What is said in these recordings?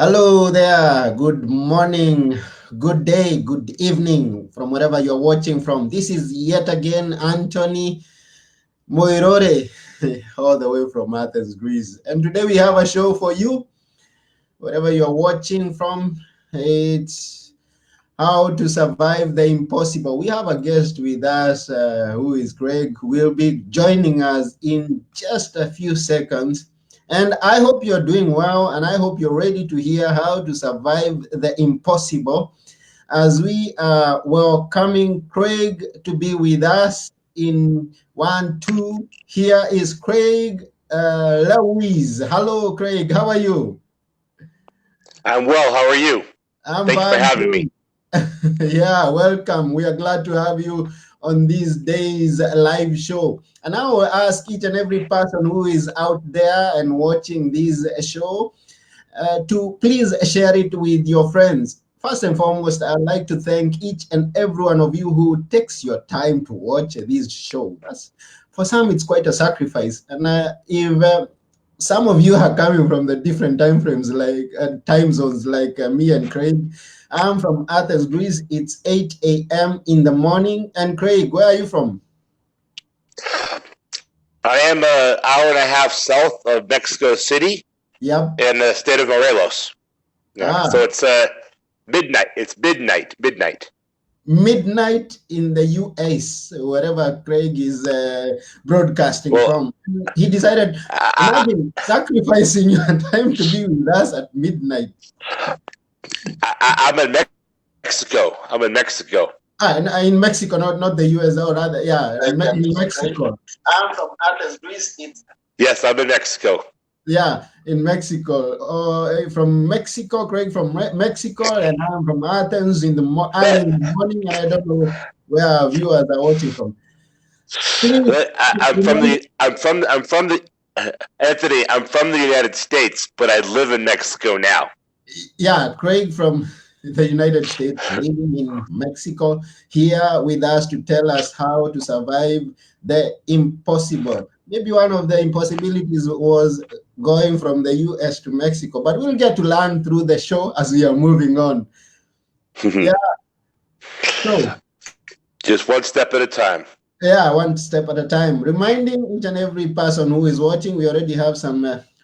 Hello there. Good morning, good day, good evening from wherever you're watching from. This is yet again Anthony Moirore, all the way from Athens, Greece. And today we have a show for you, wherever you're watching from. It's how to survive the impossible. We have a guest with us who is Craig, who will be joining us in just a few seconds. And I hope you're doing well, and I hope you're ready to hear how to survive the impossible as we are welcoming Craig to be with us in 1, 2. Here is Craig Lewis. Hello, Craig. How are you? I'm well. How are you? I'm Thank you for fine having too. me. Yeah, welcome. We are glad to have you on this day's live show. And I will ask each and every person who is out there and watching this show to please share it with your friends. First and foremost, I'd like to thank each and every one of you who takes your time to watch this show. For some, it's quite a sacrifice. And if some of you are coming from the different time frames, like time zones, like me and Craig. I'm from Athens, Greece. It's 8 a.m. in the morning. And Craig, where are you from? I am an hour and a half south of Mexico City Yep. in the state of Morelos. Yeah, Ah, so it's midnight. It's midnight. Midnight. midnight in the US, wherever Craig is broadcasting Well, from. He decided, I, imagine sacrificing your time to be with us at midnight. I'm in Mexico. I'm in Mexico. In Mexico, not the US, or rather, yeah, in Mexico. I'm from Athens, Greece. It's Yes, I'm in Mexico. yeah, in Mexico. From Mexico, Craig from Mexico, and I'm from Athens in the early in the morning, and I don't know where our viewers are watching from. Please I'm from remember, the. I'm from the. Anthony, I'm from the United States, but I live in Mexico now. yeah, Craig from the United States, living in Mexico, here with us to tell us how to survive the impossible. Maybe one of the impossibilities was going from the US to Mexico, but we'll get to learn through the show as we are moving on. Yeah, so Just one step at a time. yeah, one step at a time. Reminding each and every person who is watching, we already have some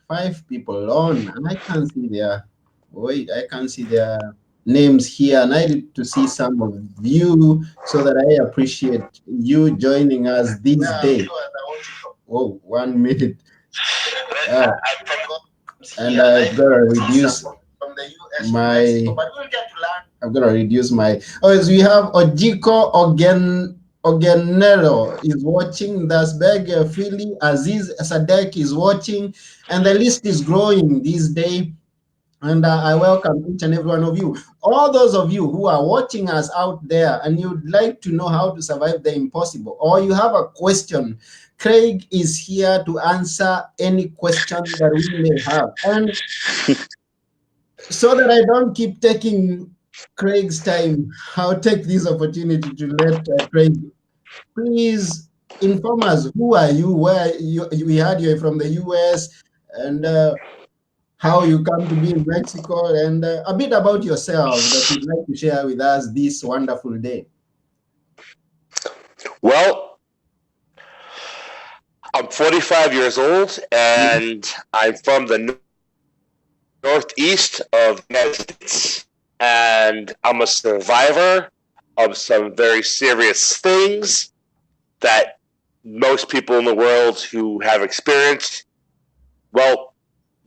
5 people on, and I can't see their wait, I can't see their names here, and I need to see some of you so that I appreciate you joining us this day. Oh, 1 minute. Uh, and I've got to reduce my. I'm gonna reduce my. Oh, so we have Ojiko Ogenero is watching. Dasbeg Philly Aziz Sadek is watching, and the list is growing this day. And I welcome each and every one of you. All those of you who are watching us out there and you'd like to know how to survive the impossible, or you have a question, Craig is here to answer any question that we may have. And so that I don't keep taking Craig's time, I'll take this opportunity to let Craig please inform us who are you, where you we heard you're from the US, and how you come to be in Mexico, and a bit about yourself that you'd like to share with us this wonderful day. Well, I'm 45 years old, and I'm from the northeast of the United States, and I'm a survivor of some very serious things that most people in the world who have experienced, well,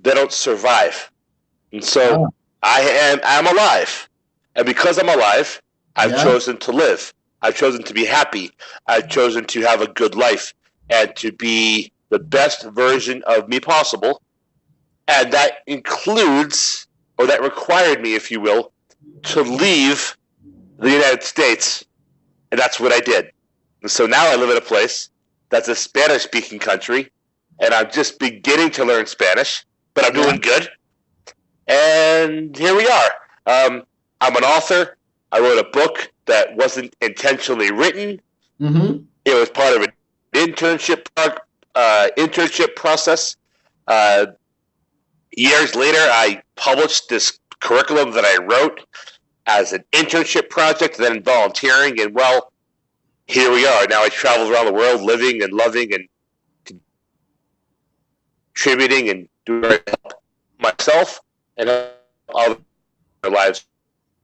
they don't survive. And Ah, so I'm alive. And because I'm alive, I've yeah, chosen to live. I've chosen to be happy. I've chosen to have a good life and to be the best version of me possible. And that includes, or that required me, if you will, to leave the United States. And that's what I did. And so now I live in a place that's a Spanish speaking country. And I'm just beginning to learn Spanish, but I'm yeah. doing good. And here we are. I'm an author. I wrote a book that wasn't intentionally written. Mm-hmm. It was part of an internship process. Uh, Years later, I published this curriculum that I wrote as an internship project, then volunteering, and well, here we are. Now I travel around the world, living and loving and contributing and doing to help myself and help other lives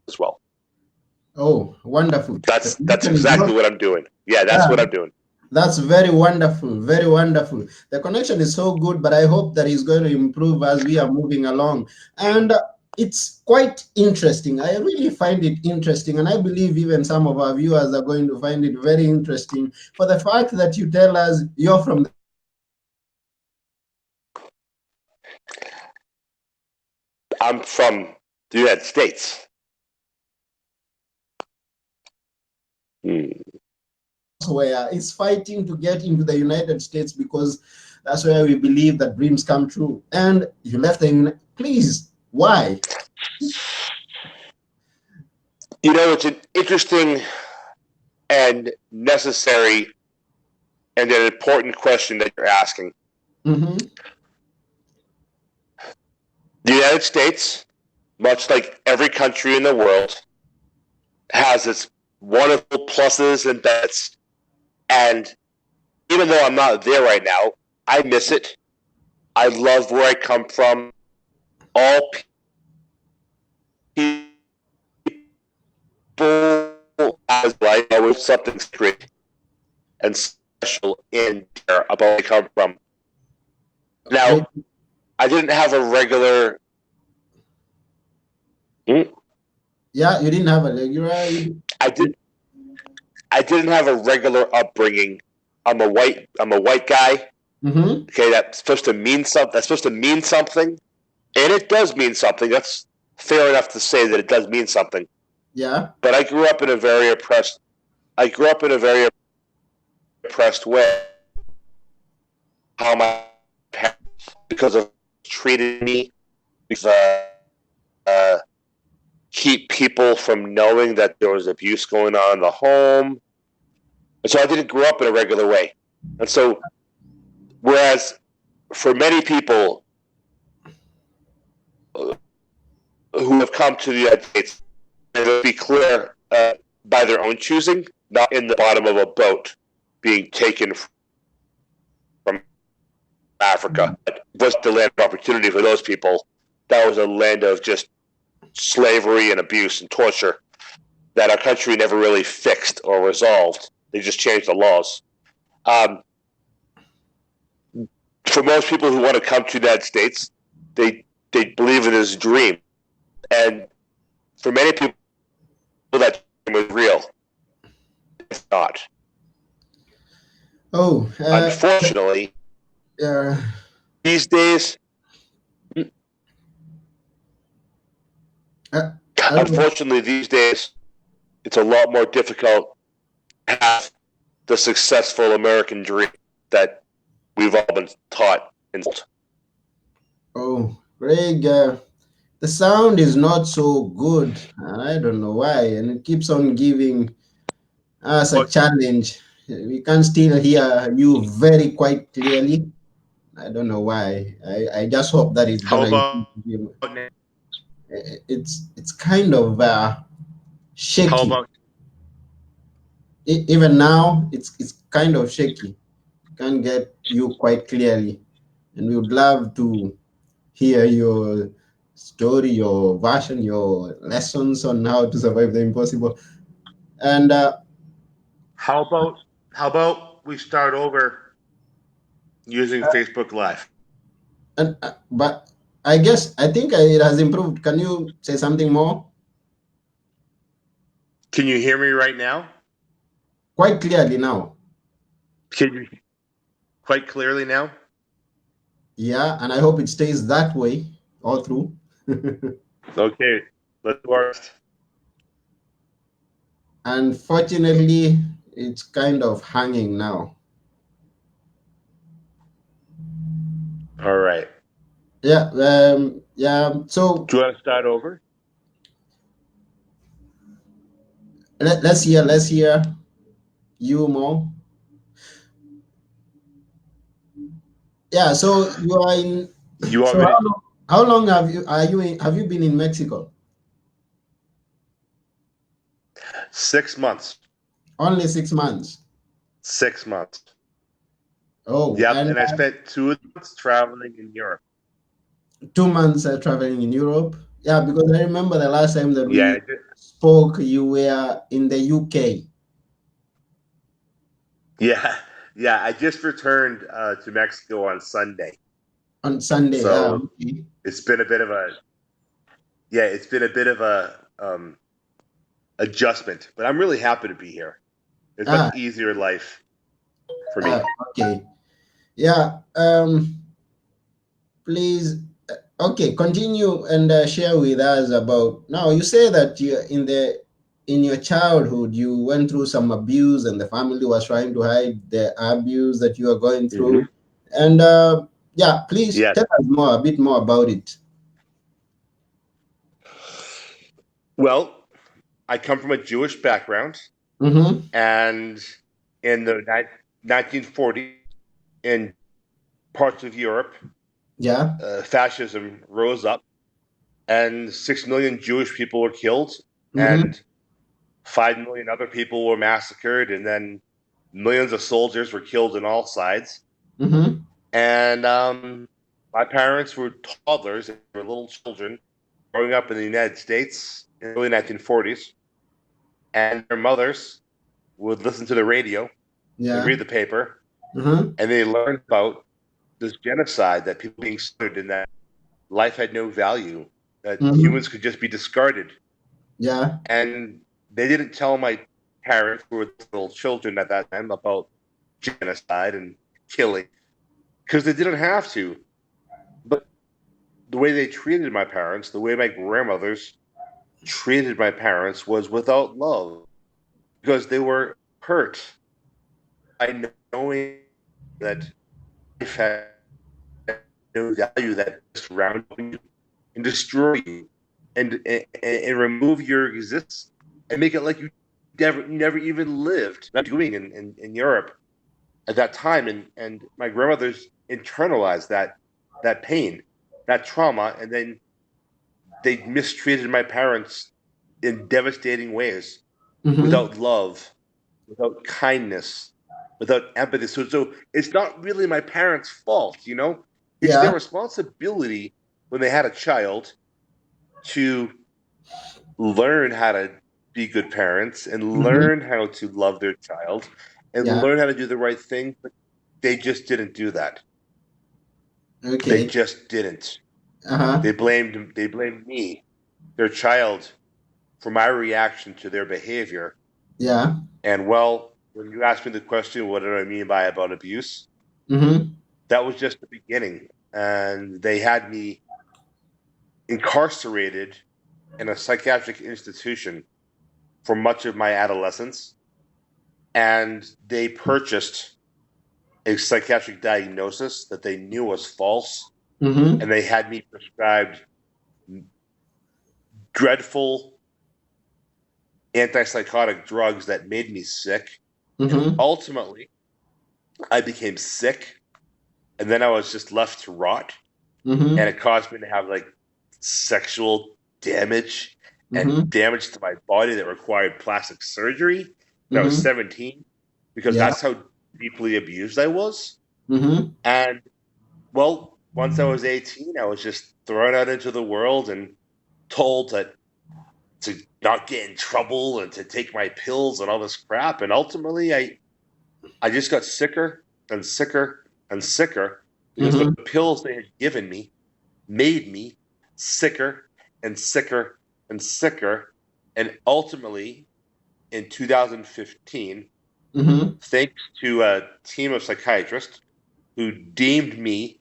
as well. Oh, wonderful. That's exactly what I'm doing. Yeah, that's what I'm doing. That's very wonderful, very wonderful. The connection is so good, but I hope that it's going to improve as we are moving along. And it's quite interesting. I really find it interesting, and I believe even some of our viewers are going to find it very interesting for the fact that you tell us you're from I'm from the United States. where is fighting to get into the United States because that's where we believe that dreams come true. And you left the please, why? You know, it's an interesting and necessary and an important question that you're asking. Mm-hmm. The United States, much like every country in the world, has its wonderful pluses and benefits. And even though I'm not there right now, I miss it. I love where I come from. All people as life, always something great and special in there about where I come from. Now, I didn't have a regular. Yeah, you didn't have a regular. I didn't have a regular upbringing. I'm a white guy. Mm-hmm. Okay, that's supposed to mean something. That's supposed to mean something, and it does mean something. That's fair enough to say that it does mean something. Yeah. But I grew up in a very oppressed. I grew up in a very oppressed way. How my parents, because of treated me, keep people from knowing that there was abuse going on in the home. And so I didn't grow up in a regular way. And so, whereas for many people who have come to the United States, it'll be clear by their own choosing, not in the bottom of a boat being taken from Africa. It wasn't the land of opportunity for those people. That was a land of just slavery and abuse and torture that our country never really fixed or resolved. They just changed the laws. For most people who want to come to the United States, they believe in this dream. And for many people, that dream is real. It's not. Oh. Unfortunately, these days, unfortunately, these days, it's a lot more difficult to have the successful American dream that we've all been taught. Oh, Greg, the sound is not so good. I don't know why, and it keeps on giving us a challenge. We can still hear you very quite clearly. I don't know why. I just hope that it's gonna. It's kind of shaky. How about even now? It's kind of shaky. Can't get you quite clearly, and we would love to hear your story, your version, your lessons on how to survive the impossible. And how about we start over using Facebook Live? And but I think it has improved. Can you say something more? Can you hear me right now? Quite clearly now. Can you quite clearly now? Yeah, and I hope it stays that way all through. Okay, let's work. Unfortunately, it's kind of hanging now. All right. Yeah. Yeah. So do you want to start over? Let's hear you more. Yeah. So you are in. You want me to? How long have you been in Mexico? 6 months. Only 6 months. 6 months. Oh, Yep. and And I spent 2 months traveling in Europe. 2 months traveling in Europe. Yeah, because I remember the last time that Yeah. we spoke, you were in the UK Yeah. Yeah. I just returned to Mexico on Sunday. on Sunday. Ah, So okay. it's been a bit of a, yeah, it's been a bit of a adjustment, but I'm really happy to be here. It's much Ah, easier life for me. okay. Yeah. Please. Okay, continue and share with us about. Now, you say that you in your childhood you went through some abuse, and the family was trying to hide the abuse that you are going Hmm. through. And yeah, please Yes. tell us a bit more about it. Well, I come from a Jewish background, Mm-hmm. and in the 1940s, in parts of Europe, Yeah. fascism rose up, and 6 million Jewish people were killed, Mm-hmm. and 5 million other people were massacred, and then millions of soldiers were killed on all sides. Mm-hmm. And my parents were toddlers, they were little children growing up in the United States in the early 1940s, and their mothers would listen to the radio and Yeah. read the paper, Mm-hmm. and they learned about this genocide, that people being slaughtered, and that life had no value, that Mm-hmm. humans could just be discarded. Yeah. And they didn't tell my parents, who were little children at that time, about genocide and killing, because they didn't have to. But the way they treated my parents, the way my grandmothers treated my parents, was without love, because they were hurt by knowing that life had no value, that just round you and destroy you, and remove your existence and make it like you never even lived. Not doing in Europe at that time, and my grandmothers internalized that pain, that trauma, and then they mistreated my parents in devastating ways, Mm-hmm. without love, without kindness, without empathy. So it's not really my parents' fault, you know? It's their Yeah. responsibility when they had a child to learn how to be good parents and Mm-hmm. learn how to love their child and Yeah. learn how to do the right thing. But they just didn't do that. They Okay. just didn't. Uh-huh. They blamed me, their child, for my reaction to their behavior. Yeah. And well, when you asked me the question, what did I mean by about abuse? Mm-hmm. That was just the beginning. And they had me incarcerated in a psychiatric institution for much of my adolescence. And they purchased a psychiatric diagnosis that they knew was false. Mm-hmm. And they had me prescribed dreadful antipsychotic drugs that made me sick. And Mm-hmm. ultimately, I became sick. And then I was just left to rot. And Mm-hmm. it caused me to have like sexual damage and Mm-hmm. damage to my body that required plastic surgery when I was Mm-hmm. 17, because Yeah. that's how deeply abused I was. Mm-hmm. And well, once I was 18, I was just thrown out into the world and told that to not get in trouble and to take my pills and all this crap. And ultimately, I just got sicker and sicker and sicker, because the Mm-hmm. pills they had given me made me sicker and sicker and sicker. And ultimately, in 2015, Mm-hmm. thanks to a team of psychiatrists who deemed me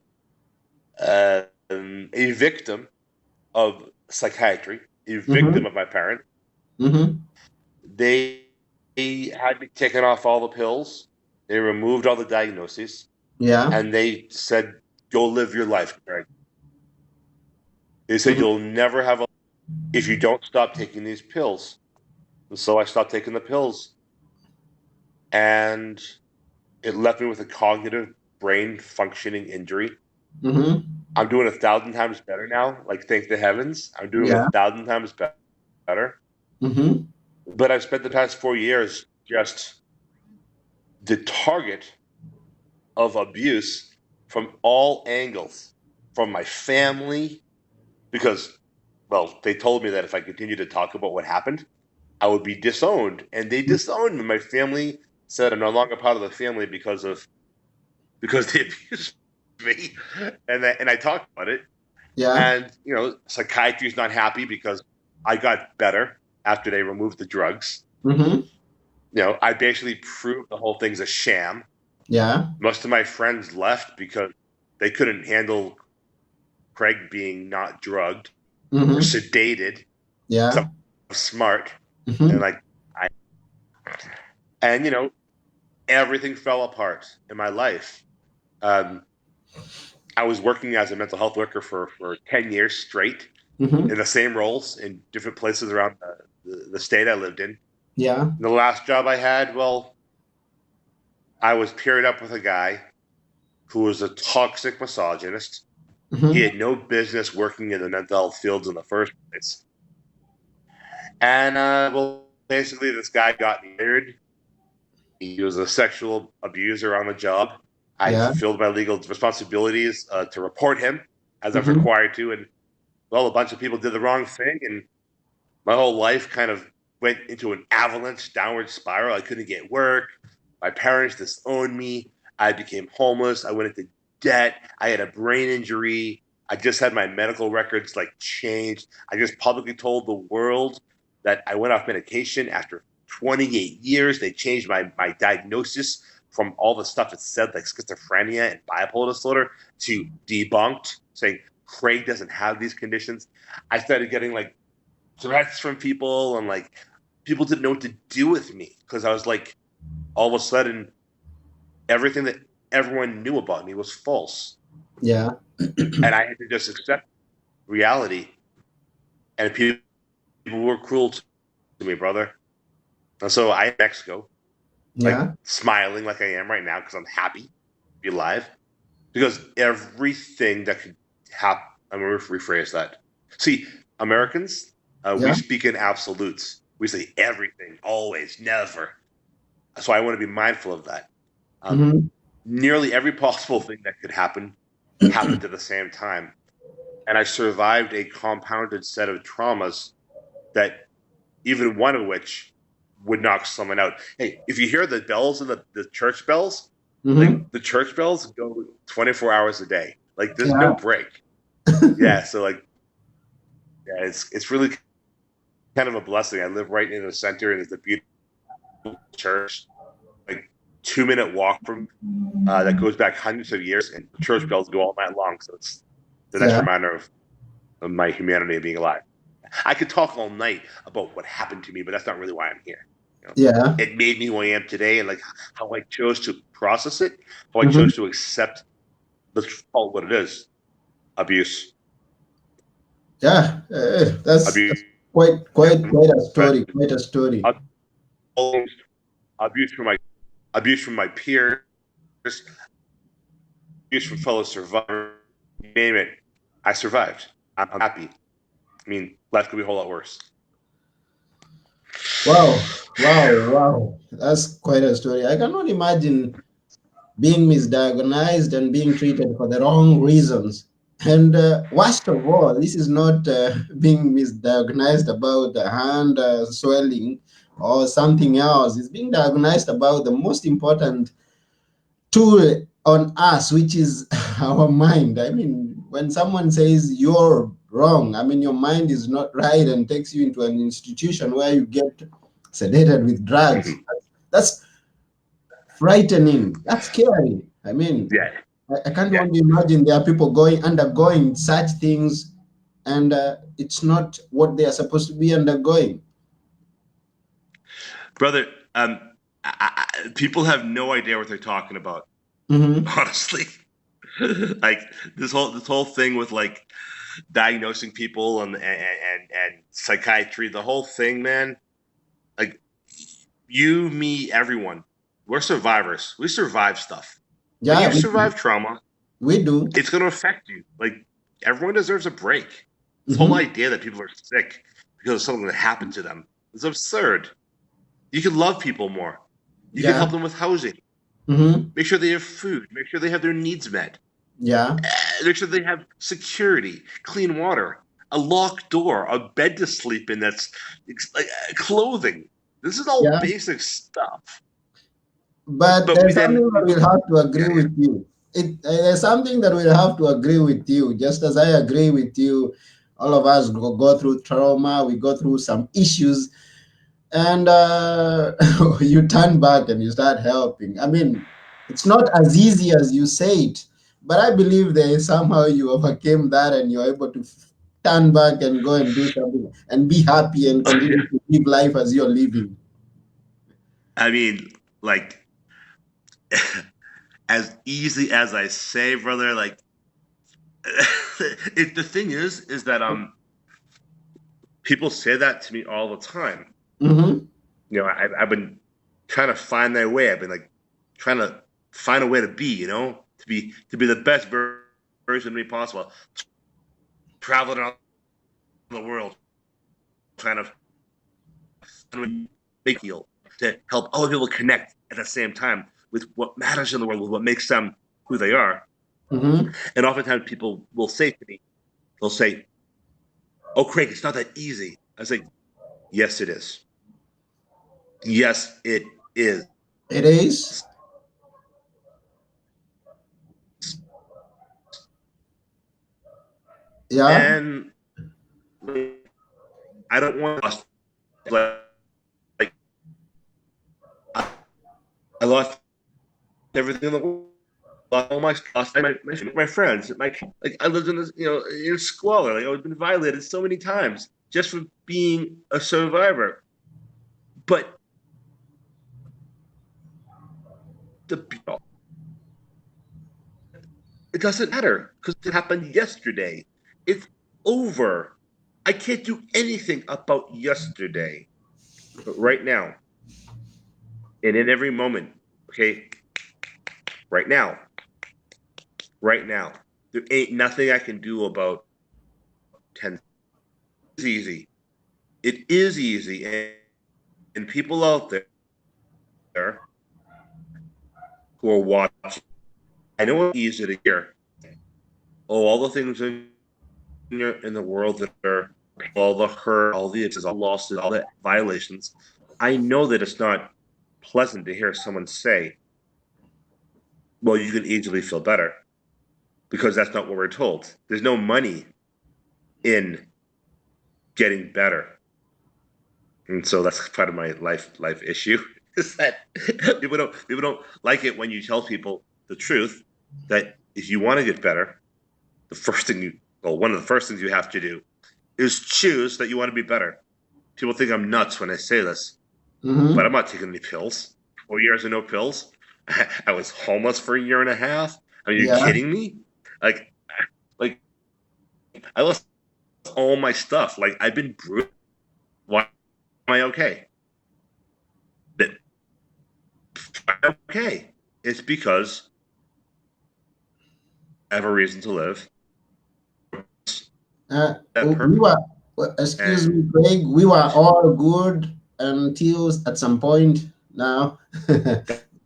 a victim of psychiatry, a Mm-hmm. victim of my parent, Mm-hmm. they had me taken off all the pills. They removed all the diagnoses, Yeah. and they said, "Go live your life, Greg." They said, Mm-hmm. "You'll never have a if you don't stop taking these pills." And so I stopped taking the pills, and it left me with a cognitive brain functioning injury. Mm-hmm. I'm doing 1,000 times better now. Like, thank the heavens, I'm doing Yeah. 1,000 times better. Mm-hmm. But I've spent the past 4 years just the target of abuse from all angles, from my family, because, well, they told me that if I continued to talk about what happened, I would be disowned, and they disowned me. My family said I'm no longer part of the family because they abused me, and I talked about it. Yeah. And psychiatry's not happy because I got better after they removed the drugs. Mm-hmm. I basically proved the whole thing's a sham. Yeah. Most of my friends left because they couldn't handle Craig being not drugged or Mm-hmm. sedated. Yeah. So I'm smart, and Mm-hmm. like I and everything fell apart in my life. Um, I was working as a mental health worker for 10 years straight Mm-hmm. in the same roles in different places around the state I lived in. Yeah. And the last job I had, well, I was paired up with a guy who was a toxic misogynist. He Mm-hmm. had no business working in the mental health fields in the first place. And, well, basically, this guy got me fired. He was a sexual abuser on the job. I Yeah. fulfilled my legal responsibilities to report him as I was Mm-hmm. required to. And, well, a bunch of people did the wrong thing. And my whole life kind of went into an avalanche downward spiral. I couldn't get work. My parents disowned me. I became homeless. I went into debt. I had a brain injury. I just had my medical records changed. I just publicly told the world that I went off medication after 28 years. They changed my diagnosis from all the stuff it said, like schizophrenia and bipolar disorder, to debunked, saying Craig doesn't have these conditions. I started getting threats from people, and people didn't know what to do with me because I was all of a sudden everything that everyone knew about me was false, Yeah. and I had to just accept reality. And people were cruel to me, brother. And so I in Mexico, Yeah. smiling like I am right now because I'm happy to be alive. Because everything that could happen, I'm going to rephrase that. See, Americans, we Yeah. speak in absolutes. We say everything, always, never. So I want to be mindful of that. Mm-hmm. Nearly every possible thing that could happen happened at the same time. And I survived a compounded set of traumas that even one of which would knock someone out. Hey, if you hear the bells and the church bells, Mm-hmm. the church bells go 24 hours a day. There's no Yeah. break. Yeah, so yeah, it's really kind of a blessing. I live right in the center, and it's a beautiful church, 2-minute walk from that goes back hundreds of years, and the church bells go all night long. So it's the next Yeah. reminder of my humanity and being alive. I could talk all night about what happened to me, but that's not really why I'm here. Yeah. It made me who I am today, and how I chose to process it, how I Mm-hmm. chose to accept, let's call it what it is: abuse, Yeah. That's abuse, quite a story. Quite a story. abuse from my peers, abuse from fellow survivors. You name it, I survived. I'm happy. I mean, life could be a whole lot worse. Wow. Wow. Wow. That's quite a story. I cannot imagine being misdiagnosed and being treated for the wrong reasons. And worst of all, this is not being misdiagnosed about the hand swelling or something else. It's being diagnosed about the most important tool on us, which is our mind. I mean, when someone says you're wrong, I mean, your mind is not right and takes you into an institution where you get sedated with drugs. Mhm. That's frightening. That's scary. I mean, Yeah, I can't yeah, even imagine there are people undergoing such things, and it's not what they are supposed to be undergoing. brother. People have no idea what they're talking about. Hmm. Honestly, like this whole thing with diagnosing people and psychiatry, the whole thing, man. Like you, me, everyone, we're survivors. We survive stuff. When Yeah, you survive trauma, We do. It's going to affect you. Like, everyone deserves a break. This whole Hmm. idea that people are sick because of something that happened to them is absurd. You can love people more. You can Yeah. help them with housing. Hmm. Make sure they have food. Make sure they have their needs met. Yeah. Make sure they have security, clean water, a locked door, a bed to sleep in that's like clothing. This is all Yeah. basic stuff. But But we there's something then, that we'll have to yeah, agree yeah. with you. There's something that we'll have to agree with you. Just as I agree with you, all of us go through trauma, we go through some issues, and you turn back and you start helping. I mean, it's not as easy as you say it, but I believe that somehow you overcame that and you're able to turn back and go and do something and be happy and continue to live life as you're living. I mean, like, as easy as I say, brother, like, the thing is that people say that to me all the time. Hmm. I've been trying to find my way. I've been like trying to find a way to be, to be the best version of me possible. Traveling around the world, trying to make feel to help other people connect at the same time with what matters in the world, with what makes them who they are. Hmm. And oftentimes people will say to me, they'll say, "Oh, Craig, it's not that easy." I say, "Yes, it is. Yes, it is." It is. Yeah. And I don't want to like I lost everything in the world. All my friends, like I lived in this, in squalor. Like I've been violated so many times just for being a survivor. But the it doesn't matter because it happened yesterday. It's over. I can't do anything about yesterday. But right now, and in every moment, okay, right now, right now, there ain't nothing I can do about 10. It's easy. It is easy. And people out there who are watching, I know it's easy to hear. Oh, all the things in the world that are all the hurt, all the all losses, all the violations. I know that it's not pleasant to hear someone say, well, you can easily feel better because that's not what we're told. There's no money in getting better. And so that's part of my life issue is that people don't like it when you tell people the truth that if you want to get better, one of the first things you have to do is choose that you want to be better. People think I'm nuts when I say this, but Hmm. I'm not taking any pills. 4 years of no pills. I was homeless for a year and a half. Are you Yeah. kidding me? Like, like I lost all my stuff. Like I've been bruised. Why am I okay? But I'm okay. It's because I have a reason to live. That We purpose. were, excuse And me, Craig, we were all good until at some point now,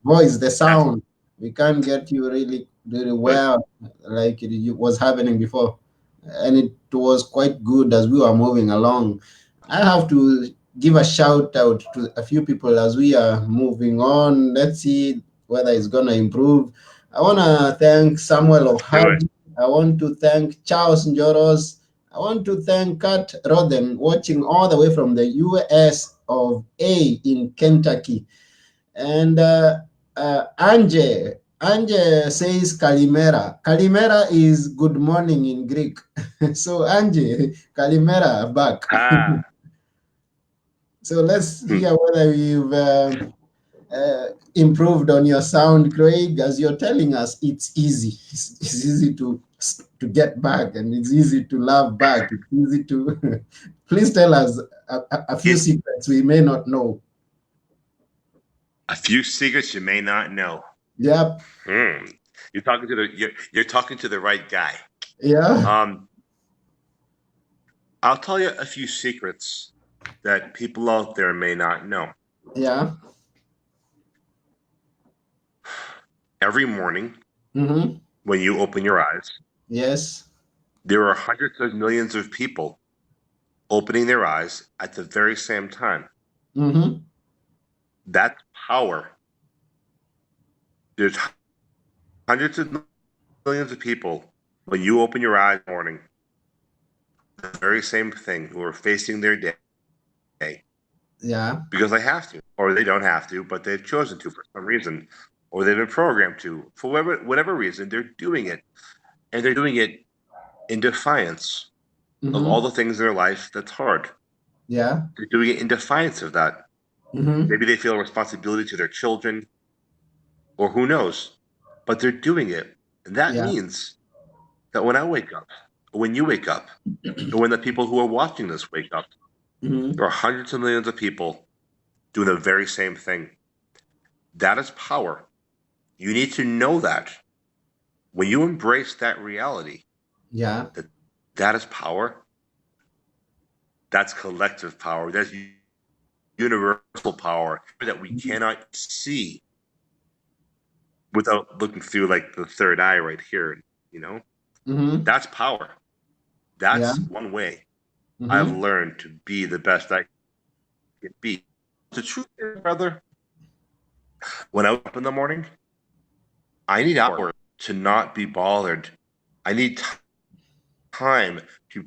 voice, the that's sound, we can't get you really, really but well like it was happening before. And it was quite good as we were moving along. I have to give a shout out to a few people as we are moving on. Let's see whether it's going to improve. I want to thank Samuel do it. Ohad. I want to thank Charles Njoros. I want to thank Kat Roden, watching all the way from the US of A in Kentucky. And Anje says Kalimera. Kalimera is good morning in Greek. So Anje, Kalimera back. Ah. So let's Hmm. hear whether we've improved on your sound, Craig. As you're telling us, it's easy. It's easy to get back, and it's easy to love back. It's easy to. Please tell us a few It secrets we may not know. a few secrets you may not know. Yep. Hmm. You're talking to the right guy. Yeah. I'll tell you a few secrets that people out there may not know. Yeah. Every morning Mm-hmm. when you open your eyes, Yes. there are hundreds of millions of people opening their eyes at the very same time. Mm-hmm. That's power. There's hundreds of millions of people when you open your eyes in the morning, the very same thing, who are facing their day Yeah. because they have to, or they don't have to, but they've chosen to for some reason, or they've been programmed to for whatever reason. They're doing it, and they're doing it in defiance of all Mm-hmm. the things in their life that's hard. Yeah. They're doing it in defiance of that. Mm-hmm. Maybe they feel a responsibility to their children, or who knows, but they're doing it. And that Yeah. means that when I wake up, or when you wake up, or when the people who are watching this wake up, Mm-hmm. there are hundreds of millions of people doing the very same thing. That is power. You need to know that. When you embrace that reality, Yeah. that is power, that's collective power, that's universal power that we cannot see without looking through like the third eye right here, you know? Mm-hmm. That's power. Yeah. That's one way I've Mm-hmm. learned to be the best I can be. The truth is, brother, when I wake up in the morning, I need hours to not be bothered. I need time to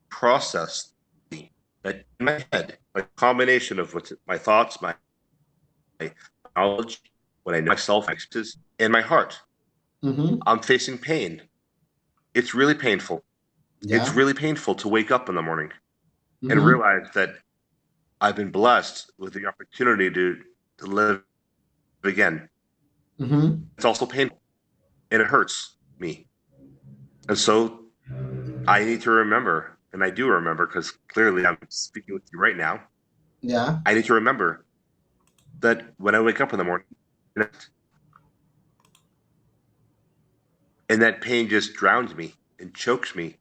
process that in my head, a combination of what's my thoughts, my knowledge, what I know myself, and my heart. Mm-hmm. I'm facing pain. It's really painful. It's Yeah. really painful to wake up in the morning and Mm-hmm. realize that I've been blessed with the opportunity to live again. Mm-hmm. It's also painful and it hurts me. And so I need to remember, and I do remember because clearly I'm speaking with you right now. Yeah. I need to remember that when I wake up in the morning and that pain just drowns me and chokes me,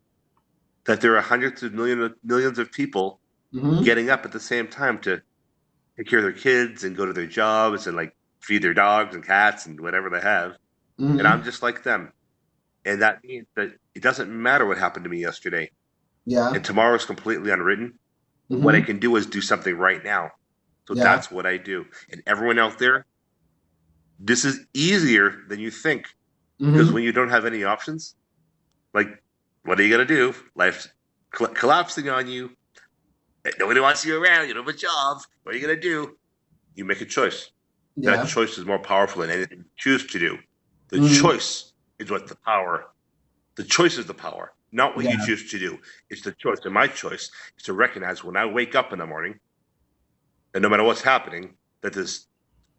that there are hundreds of millions of people Mm-hmm. getting up at the same time to take care of their kids and go to their jobs and like feed their dogs and cats and whatever they have. And I'm Mm-hmm. just like them. And that means that it doesn't matter what happened to me yesterday. Yeah. And tomorrow is completely unwritten. What I Mm-hmm. can do is do something right now. So Yeah. that's what I do. And everyone out there, this is easier than you think. Because Mm-hmm. when you don't have any options, like, what are you going to do? Life's collapsing on you. Nobody wants you around. You don't have a job. What are you going to do? You make a choice. That Yeah. choice is more powerful than anything you choose to do. The Mm-hmm. choice is what the power. The choice is the power, not what you Yeah. choose to do. It's the choice. And my choice is to recognize when I wake up in the morning, and no matter what's happening, that there's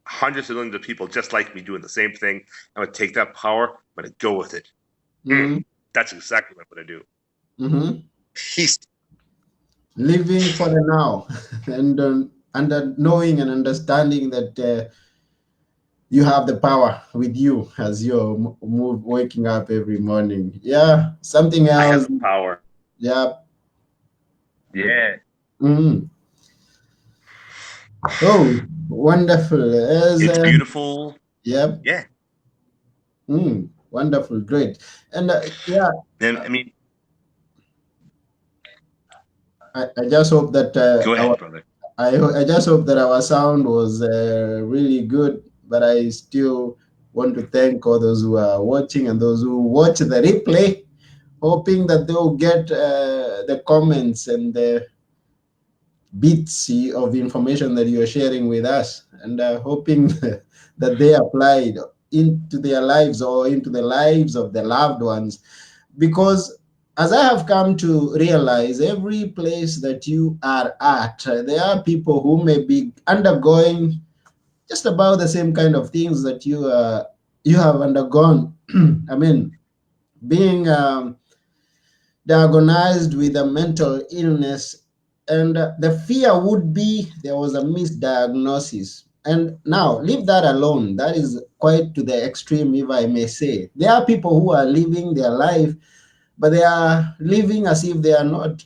hundreds of millions of people just like me doing the same thing. I'm going to take that power. I'm going to go with it. Mm-hmm. That's exactly what I'm going to do. Mm-hmm. He's Living for the now, and knowing and understanding that you have the power with you as you're waking up every morning. Yeah. Something I have else. the power. Yeah. Yeah. Mm-hmm. Oh, wonderful. As It's beautiful. yep. Yeah. Wonderful. Great. And yeah, And I mean, I just hope that go our ahead, brother. I just hope that our sound was really good. But I still want to thank all those who are watching and those who watch the replay, hoping that they will get the comments and the bits of information that you're sharing with us, and hoping that they applied into their lives or into the lives of the loved ones. Because as I have come to realize, every place that you are at, there are people who may be undergoing just about the same kind of things that you have undergone. I mean, being diagnosed with a mental illness, and the fear would be there was a misdiagnosis. And now, leave that alone. That is quite to the extreme, if I may say. There are people who are living their life, but they are living as if they are not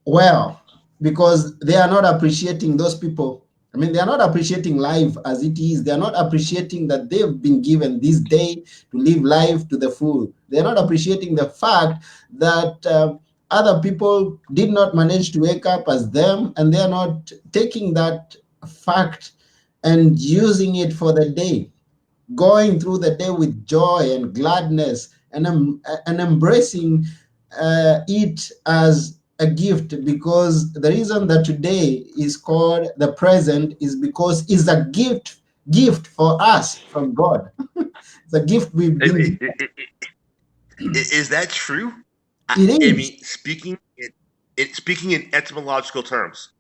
well, because they are not appreciating those people. I mean, they are not appreciating life as it is. They are not appreciating that they've been given this day to live life to the full. They are not appreciating the fact that other people did not manage to wake up as them, and they are not taking that fact and using it for the day, going through the day with joy and gladness, and embracing it as a gift, because the reason that today is called the present is because it's a gift for us from God. It's a gift we've been given. Is that true? It I is. mean, speaking in etymological terms,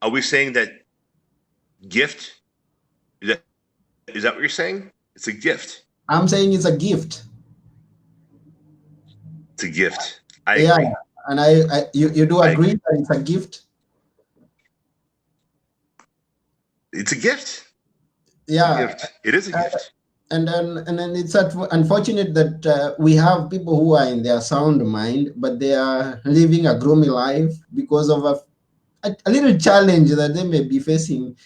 are we saying that gift is that what you're saying? It's a gift. I'm saying it's a gift. It's a gift. I Yeah, agree. and you do I agree agree. that it's a gift. It's a gift. It's a Yeah, gift. It is a gift. and then it's unfortunate that we have people who are in their sound mind, but they are living a gloomy life because of a little challenge that they may be facing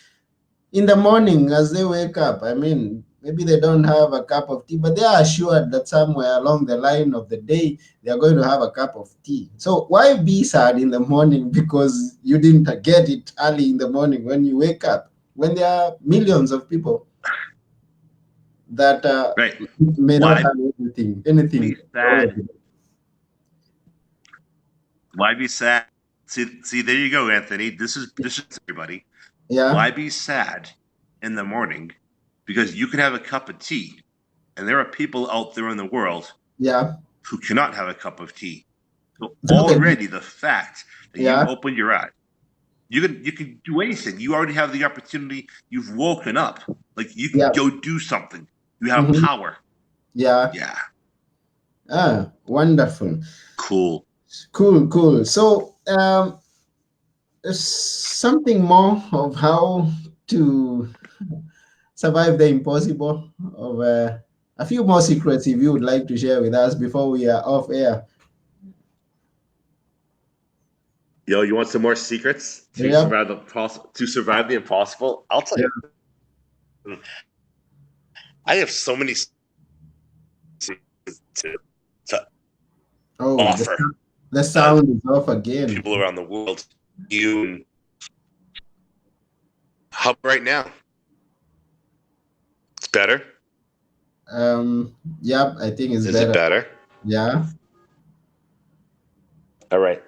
in the morning as they wake up. I mean, maybe they don't have a cup of tea, but they are assured that somewhere along the line of the day they are going to have a cup of tea. So why be sad in the morning because you didn't get it early in the morning when you wake up, when there are millions of people that Right. may not Why have anything. be sad? Why be sad? See, there you go, Anthony. This is everybody. Yeah, Why be sad in the morning? Because you can have a cup of tea, and there are people out there in the world yeah, who cannot have a cup of tea. So okay, already the fact that you've yeah, opened your eyes, you can do anything. You already have the opportunity. You've woken up. Like you can yeah, go do something. You have mhm, power. yeah. Yeah. Wonderful, Cool. cool. So something more of how to survive the impossible, of a few more secrets if you would like to share with us before we are off air. Yo, you want some more secrets to Yep. survive the impossible? I'll tell Yeah. you. I have so many secrets to Oh, offer the uh, sound is off again. people around the world. You how right now? It's better. Yep, I think it's Is it better. better? Yeah. All right.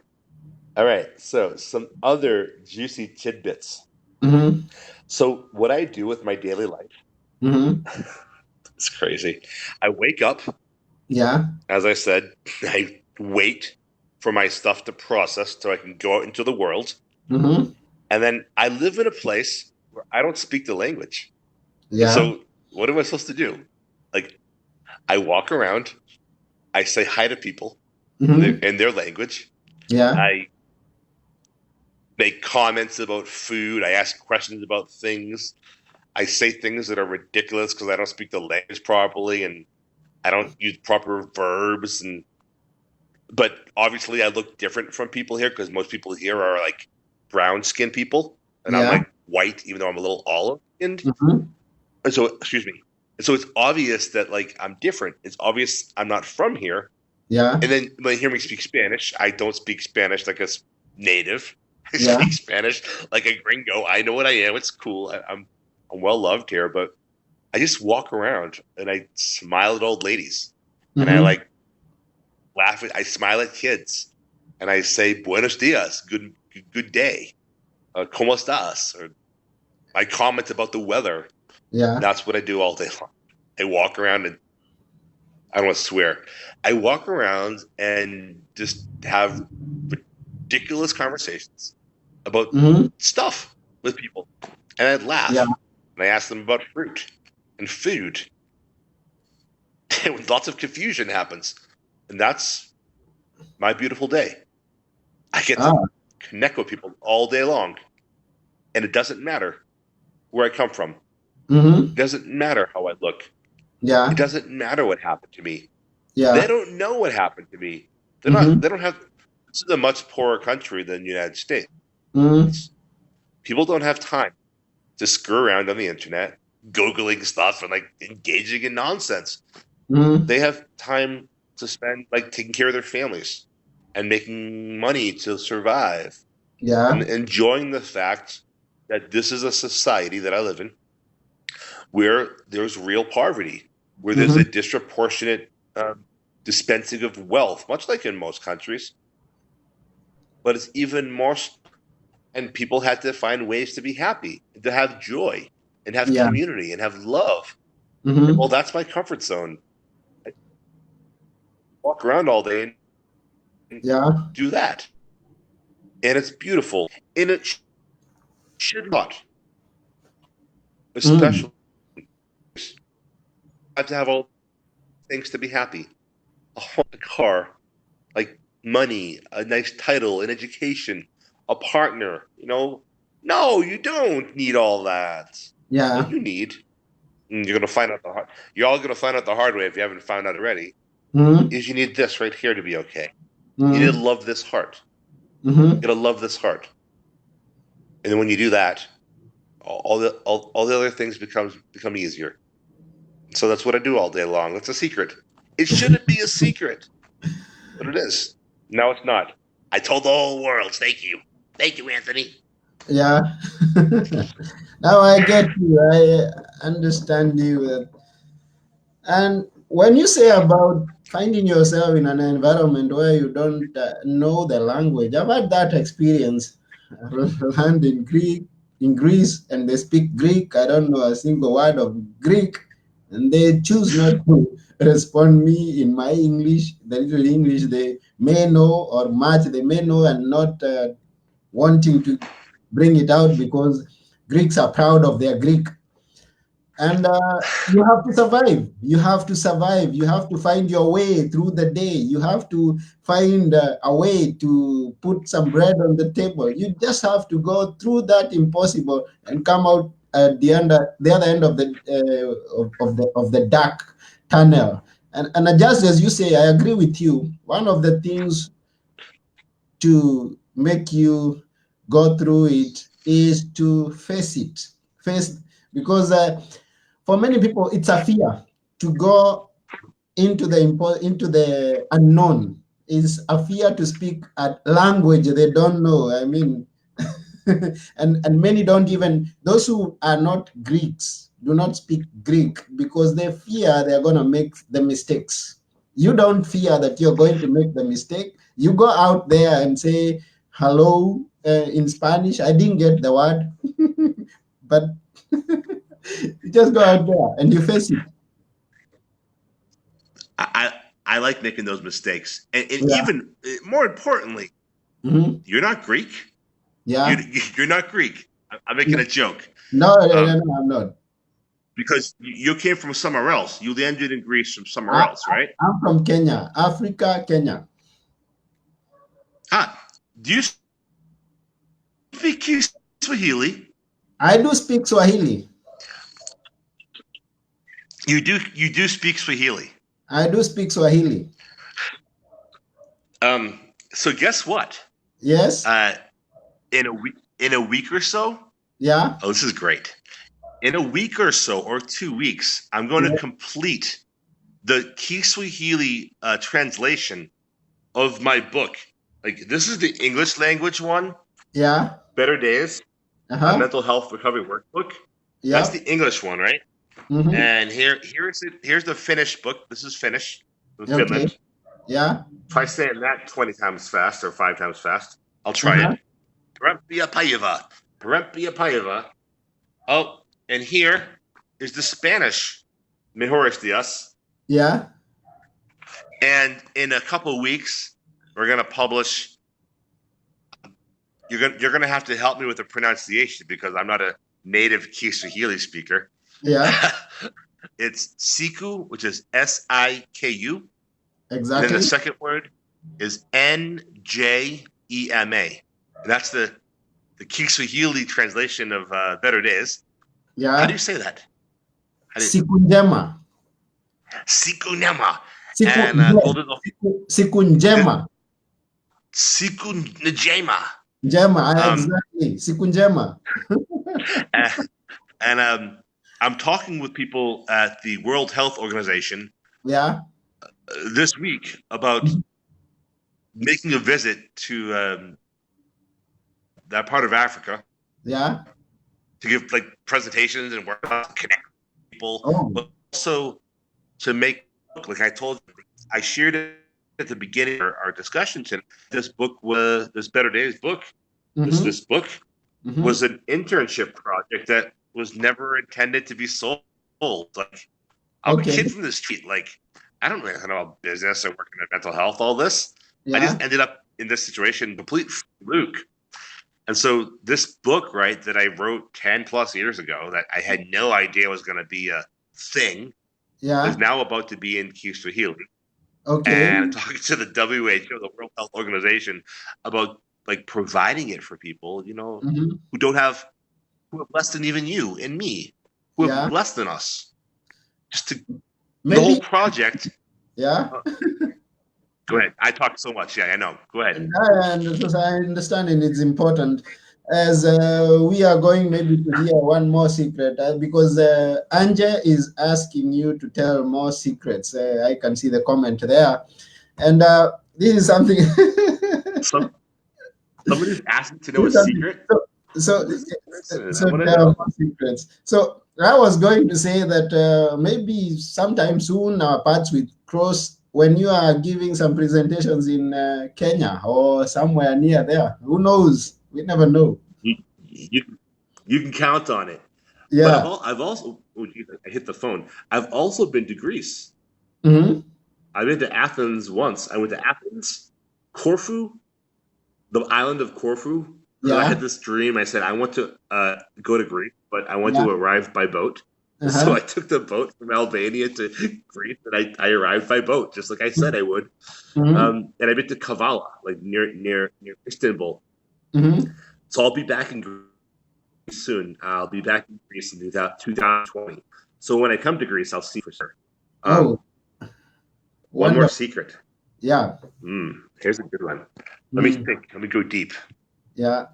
All right. So some other juicy tidbits. Mm-hmm. So what I do with my daily life, Mm-hmm. it's crazy. I wake up, Yeah. as I said, I wait for my stuff to process so I can go out into the world. Mm-hmm. And then I live in a place where I don't speak the language. And Yeah. so what am I supposed to do? Like I walk around, I say hi to people Mm-hmm. in their language. Yeah. I make comments about food. I ask questions about things. I say things that are ridiculous because I don't speak the language properly and I don't use proper verbs. And but obviously, I look different from people here because most people here are like brown skinned people, and I'm Yeah. like white, even though I'm a little olive skinned. Mm-hmm. And so, excuse me. And so it's obvious that like I'm different. It's obvious I'm not from here. Yeah. And then when you hear me speak Spanish, I don't speak Spanish like a native. I Yeah. speak Spanish like a gringo. I know what I am. It's cool. I'm well loved here, but I just walk around and I smile at old ladies and I Mm-hmm. like laugh at, I smile at kids and I say buenos dias, good day, como estás, or I comment about the weather. And Yeah. that's what I do all day long. I walk around and I don't want to swear. I walk around and just have ridiculous conversations about Mm-hmm. stuff with people. And I'd Yeah. laugh. And I ask them about fruit and food. And lots of confusion happens. And that's my beautiful day. I get Ah. to connect with people all day long. And it doesn't matter where I come from. Mm-hmm. It doesn't matter how I look. Yeah. It doesn't matter what happened to me. They Yeah. don't know what happened to me. They're not. Mm-hmm. They don't have. This is a much poorer country than the United States. Mm-hmm. People don't have time to screw around on the internet, googling stuff and like engaging in nonsense. Mm-hmm. They have time to spend like taking care of their families and making money to survive and Yeah. enjoying the fact that this is a society that I live in where there's real poverty, where there's a Mm-hmm. disproportionate dispensing of wealth, much like in most countries, but it's even more. And people had to find ways to be happy, to have joy, and have Yeah. community, and have love. And, well, Mm-hmm. that's my comfort zone. I walk around all day and Yeah. do that, and it's beautiful. And it should not, Mm. especially have to have all things to be happy. A home, a car, like money, a nice title, an education, a partner. No, you don't need all that. What Yeah. you need, and you're gonna find out the hard. You're all gonna find out the hard way if you haven't found out already. Mm-hmm. Is you need this right here to be okay. You need to Mm-hmm. love this heart. Mm-hmm. You gotta love this heart, and then when you do that, all the other things become easier. So that's what I do all day long. It's a secret. It shouldn't be a secret, but it is. No, it's not. I told the whole world. Thank you, Anthony. Yeah. Now I get you. I understand you. And when you say about finding yourself in an environment where you don't know the language, I've had that experience. I learned in Greece, and they speak Greek. I don't know a single word of Greek, and they choose not to respond me in my English, the little English they may know or much they may know, and not wanting to bring it out because Greeks are proud of their Greek. And you have to survive. You have to survive. You have to find your way through the day. You have to find a way to put some bread on the table. You just have to go through that impossible and come out at the other end of the dark tunnel. And just as you say, I agree with you. One of the things to make you go through it is to face it. Face because for many people it's a fear to go into the unknown. Is a fear to speak a language they don't know. I mean, and many don't even, those who are not Greeks do not speak Greek because they fear they're going to make the mistakes. You don't fear that you're going to make the mistake. You go out there and say hello in Spanish. I didn't get the word, but you just go out there and you face it. I I like making those mistakes, and Yeah. even more importantly, Mhm. you're not Greek. You Yeah. you're not Greek. I'm making No, a joke. no, Um, no, I'm not. because you came from somewhere else. You landed in Greece from somewhere I, else, right? I'm from Kenya, Africa, Kenya. Ah, do you speak Swahili? I do speak Swahili. You do speak Swahili. I do speak Swahili. So guess what? Yes. Uh, in a week or so. Yeah. Oh, this is great. In a week or so, or 2 weeks, I'm going to Yeah. complete the Kiswahili translation of my book. Like, this is the English language one, Yeah. Better Days, a Uh-huh. mental health recovery workbook. That's Yep. the English one, right? Mm-hmm. And here's the Finnish book. This is Finnish from Okay. Finland. Yeah. Try saying that 20 times fast or 5 times fast. I'll try Uh-huh. it. Parempia Paiva. Parempia Paiva. Oh, and here is the Spanish Mejores Dias. Yeah. And in a couple weeks, we're gonna publish. You're gonna have to help me with the pronunciation because I'm not a native Kiswahili speaker. Yeah. It's Siku, which is Siku, and then the Exactly. second word is Njema, and that's the Kiswahili translation of Better Days. How do Yeah. you say that? Siku njema. Siku Nema. Siku And njema. Siku njema. Siku Njema. Njema, exactly. Siku njema. And I'm talking with people at the World Health Organization Yeah. this week about making a visit to that part of Africa. Yeah. To give like presentations and work connect people, Oh. but also to make, like I told you, I shared it at the beginning of our discussion today. This book was this Better Days book. This book was an internship project that was never intended to be sold. Like I'm a kid from the street. Like I don't really know about business or working in mental health. All this, I just ended up in this situation, complete fluke. And so this book, right, that I wrote 10 plus years ago that I had no idea was going to be a thing, is now about to be in Kiswahili. Okay. And talking to the WHO, the World Health Organization, about like providing it for people, you know, who have less than even you and me, who have less than us. Just to the whole project. Yeah. Go ahead. I talk so much. Yeah, I know. Go ahead. I understand, and it's important. As we are going maybe to hear one more secret, because Anja is asking you to tell more secrets. I can see the comment there. And this is something. Somebody's asking to know a secret? So tell more secrets. So I was going to say that maybe sometime soon our paths will cross when you are giving some presentations in Kenya or somewhere near there. Who knows? We never know. You can count on it. Yeah. But I've also, I hit the phone. I've also been to Greece. I've been to Athens once. I went to Athens, Corfu, the island of Corfu. Yeah. I had this dream. I said, I want to go to Greece, but I want to arrive by boat. So I took the boat from Albania to Greece, and I arrived by boat, just like I said I would. And I've been to Kavala, like near Istanbul. So I'll be back in Greece soon. I'll be back in Greece in 2020. So when I come to Greece, I'll see for sure. One more secret. Yeah. Here's a good one. Let me think. Let me go deep. Yeah.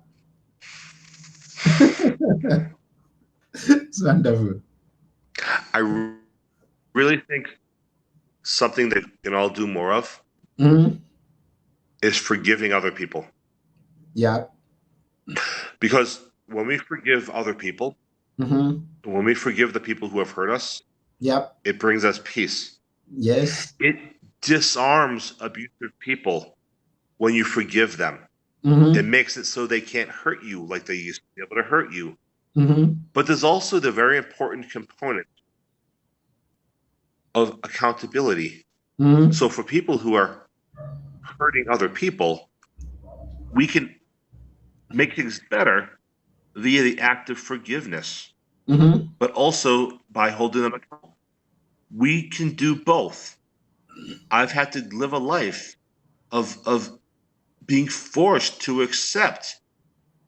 It's wonderful. I really think something that we can all do more of is forgiving other people. Yeah. Because when we forgive other people, when we forgive the people who have hurt us, it brings us peace. Yes. It disarms abusive people when you forgive them. It makes it so they can't hurt you like they used to be able to hurt you. But there's also the very important component of accountability. So for people who are hurting other people, we can make things better via the act of forgiveness, but also by holding them accountable. We can do both. I've had to live a life of being forced to accept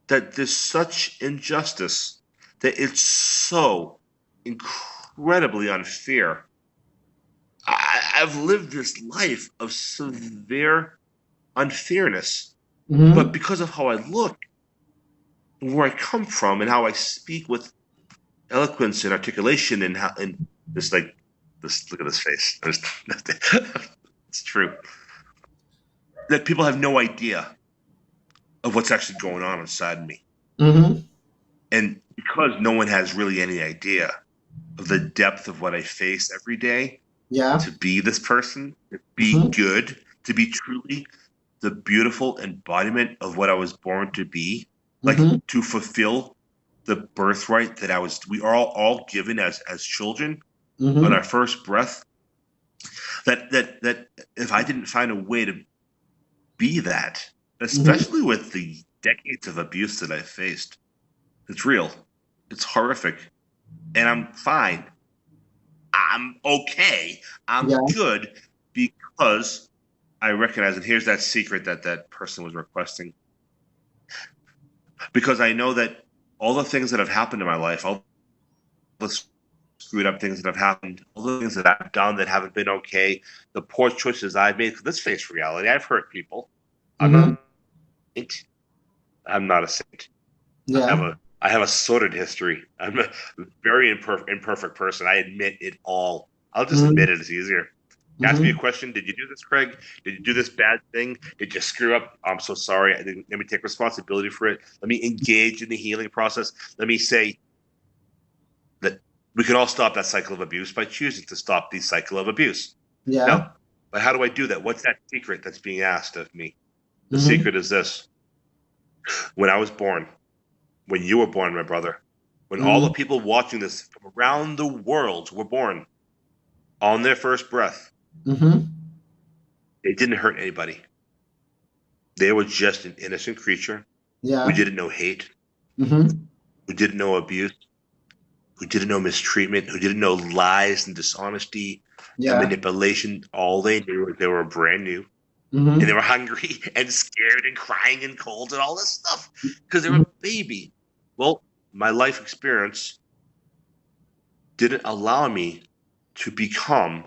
that there's such injustice, that it's so incredibly unfair. I've lived this life of severe unfairness, but because of how I look, where I come from, and how I speak with eloquence and articulation, and how, and this, like, this, look at this face. It's true. That people have no idea of what's actually going on inside me. And because no one has really any idea of the depth of what I face every day, to be this person, to be good, to be truly the beautiful embodiment of what I was born to be, like to fulfill the birthright that we are all given as children on our first breath, that if I didn't find a way to be that, especially with the decades of abuse that I faced, it's real, it's horrific, and I'm fine. I'm okay. I'm good, because I recognize, and here's that secret that person was requesting, because I know that all the things that have happened in my life, all the screwed up things that have happened, all the things that I've done that haven't been okay, the poor choices I've made. Let's face reality. I've hurt people. I'm Mm-hmm. not a saint. I'm not a saint. Yeah. I have a sordid history. I'm a very imperfect person. I admit it all. I'll just Mm-hmm. admit it. It's easier. Ask me a question. Did you do this, Craig? Did you do this bad thing? Did you screw up? I'm so sorry. Let me take responsibility for it. Let me engage in the healing process. Let me say that we can all stop that cycle of abuse by choosing to stop the cycle of abuse. Yeah. Now, but how do I do that? What's that secret that's being asked of me? The Mm-hmm. secret is this. When I was born, when you were born, my brother, when all the people watching this from around the world were born on their first breath, Mm-hmm. they didn't hurt anybody. They were just an innocent creature Yeah. who didn't know hate, Mm-hmm. who didn't know abuse, who didn't know mistreatment, who didn't know lies and dishonesty and manipulation. All they knew was they were brand new. Mm-hmm. And they were hungry and scared and crying and cold and all this stuff because they were a baby. Well, my life experience didn't allow me to become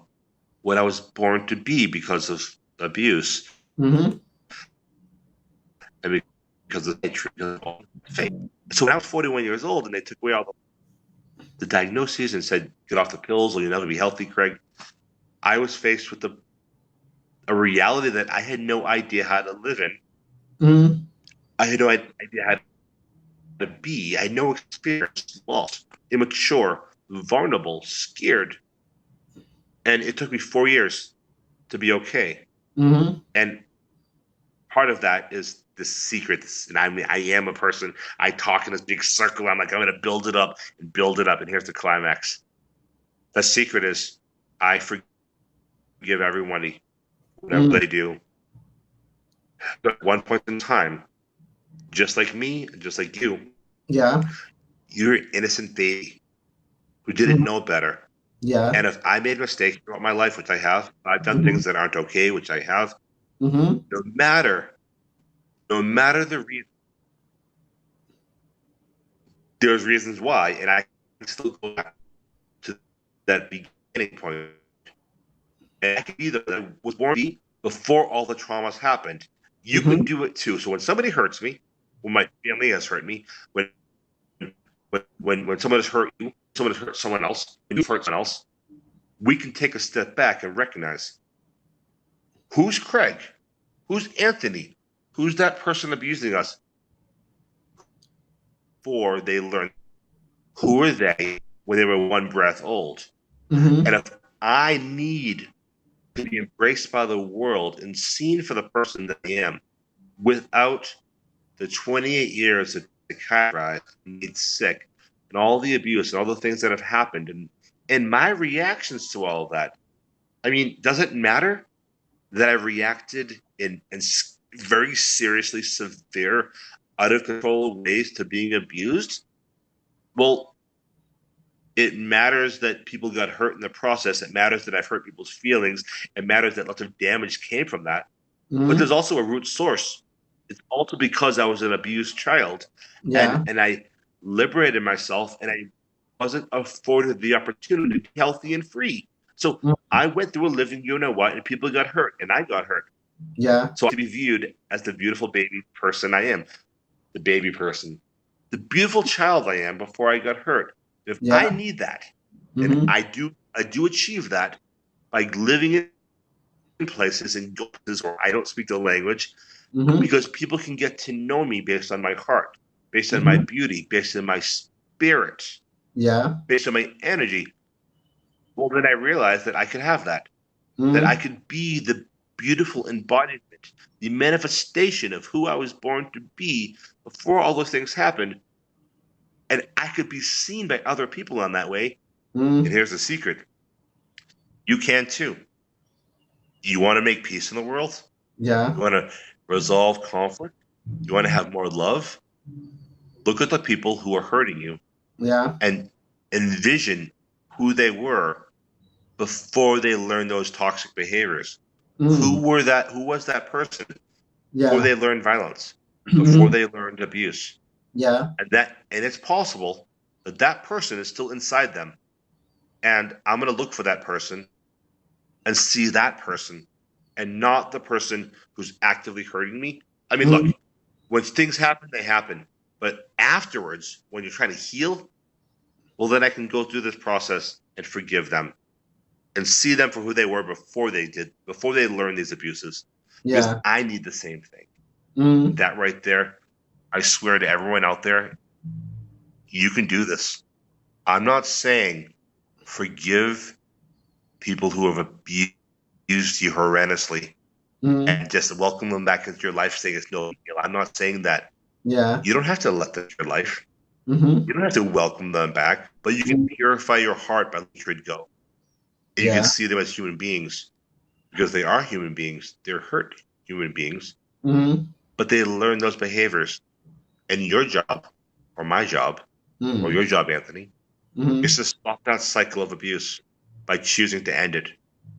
what I was born to be because of abuse Mm-hmm. and because of faith. So when I was 41 years old and they took away all the diagnoses and said, get off the pills or you'll never be healthy, Craig, I was faced with a reality that I had no idea how to live in. Mm-hmm. I had no idea how to be. I had no experience, lost, immature, vulnerable, scared. And it took me 4 years to be okay. Mm-hmm. And part of that is the secret. And I am a person, I talk in this big circle. I'm like, I'm going to build it up and build it up. And here's the climax. The secret is I forgive everybody, whatever they do. But at one point in time, just like me, just like you, you're an innocent baby who didn't know better. Yeah. And if I made mistakes throughout my life, which I have, I've done things that aren't okay, which I have, no matter the reason, there's reasons why, and I can still go back to that beginning point. And I can be that I was born before all the traumas happened. You can do it too. So when somebody hurts me, when my family has hurt me, when someone has hurt you, someone has hurt someone else, when you've hurt someone else, we can take a step back and recognize who's Craig, who's Anthony, who's that person abusing us. Before they learn who are they when they were one breath old. And if I need to be embraced by the world and seen for the person that I am, without the 28 years that the cat made sick and all the abuse and all the things that have happened and my reactions to all of that, I mean, does it matter that I reacted in very seriously severe, out of control ways to being abused? Well, it matters that people got hurt in the process. It matters that I've hurt people's feelings. It matters that lots of damage came from that. But there's also a root source. It's also because I was an abused child. And I liberated myself and I wasn't afforded the opportunity to be healthy and free. So I went through a living, you know what, and people got hurt and I got hurt. So I to be viewed as the beautiful baby person I am, the baby person, the beautiful child I am before I got hurt. If I need that, and I do achieve that by living in places and places where I don't speak the language, because people can get to know me based on my heart, based on my beauty, based on my spirit, based on my energy. Well, then I realized that I could have that, that I could be the beautiful embodiment, the manifestation of who I was born to be before all those things happened. And I could be seen by other people on that way. And here's the secret. You can too. You want to make peace in the world? You want to resolve conflict? You want to have more love? Look at the people who are hurting you. And envision who they were before they learned those toxic behaviors. Who was that person before they learned violence, before they learned abuse? And it's possible But that person is still inside them. And I'm going to look for that person and see that person and not the person who's actively hurting me. I mean, look, when things happen, they happen. But afterwards, when you're trying to heal, well, then I can go through this process and forgive them and see them for who they were before they learned these abuses. Because Yeah. I need the same thing. Mm. That right there, I swear to everyone out there, you can do this. I'm not saying forgive people who have abused you horrendously and just welcome them back into your life saying it's no deal. I'm not saying that. Yeah. You don't have to let them into your life. Mm-hmm. You don't have to welcome them back, but you can purify your heart by letting it go. And you Yeah. can see them as human beings because they are human beings. They're hurt human beings, Mm-hmm. but they learn those behaviors. And your job, or my job, or your job, Anthony, Mm-hmm. is to stop that cycle of abuse by choosing to end it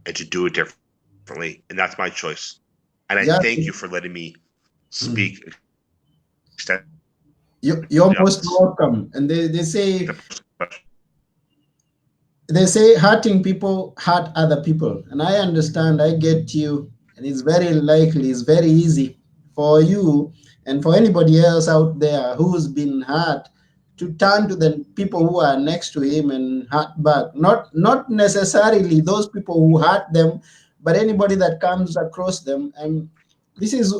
and to do it differently. And that's my choice. And I Yeah. thank you for letting me speak extensively You're on most this. welcome. And they say hurting people hurt other people. And I understand, I get you. And it's very likely, it's very easy for you and for anybody else out there who's been hurt to turn to the people who are next to him and hurt back. Not necessarily those people who hurt them, but anybody that comes across them. And this is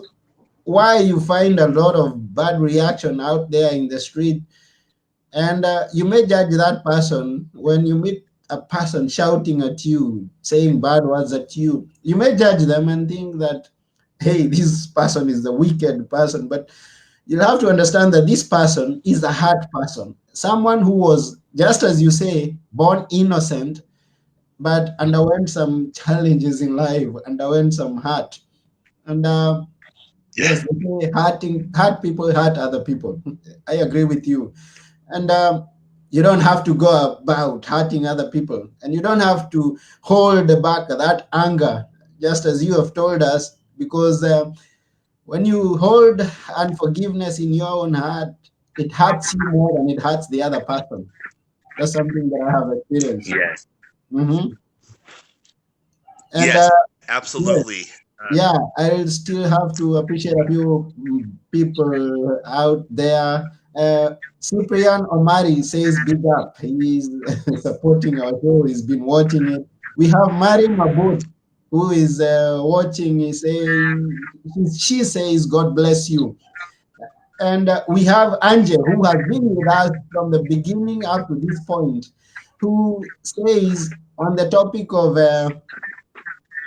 why you find a lot of bad reaction out there in the street. And you may judge that person when you meet a person shouting at you, saying bad words at you. You may judge them and think that, hey, this person is the wicked person. But you'll have to understand that this person is a hard person. Someone who was, just as you say, born innocent, but underwent some challenges in life, underwent some hurt. And yes, they say hurt people hurt other people. I agree with you. And you don't have to go about hurting other people, and you don't have to hold back that anger, just as you have told us, because when you hold unforgiveness in your own heart, it hurts you more than it hurts the other person. That's something that I have experienced. Yes. Mm-hmm. And Yes, yes, absolutely. yeah, I still have to appreciate a few people out there. Cyprian Omari says big up. He's supporting our show. He's been watching it. We have Mary Mabut who is watching. She says, God bless you. And we have Angel who has been with us from the beginning up to this point, who says on the topic of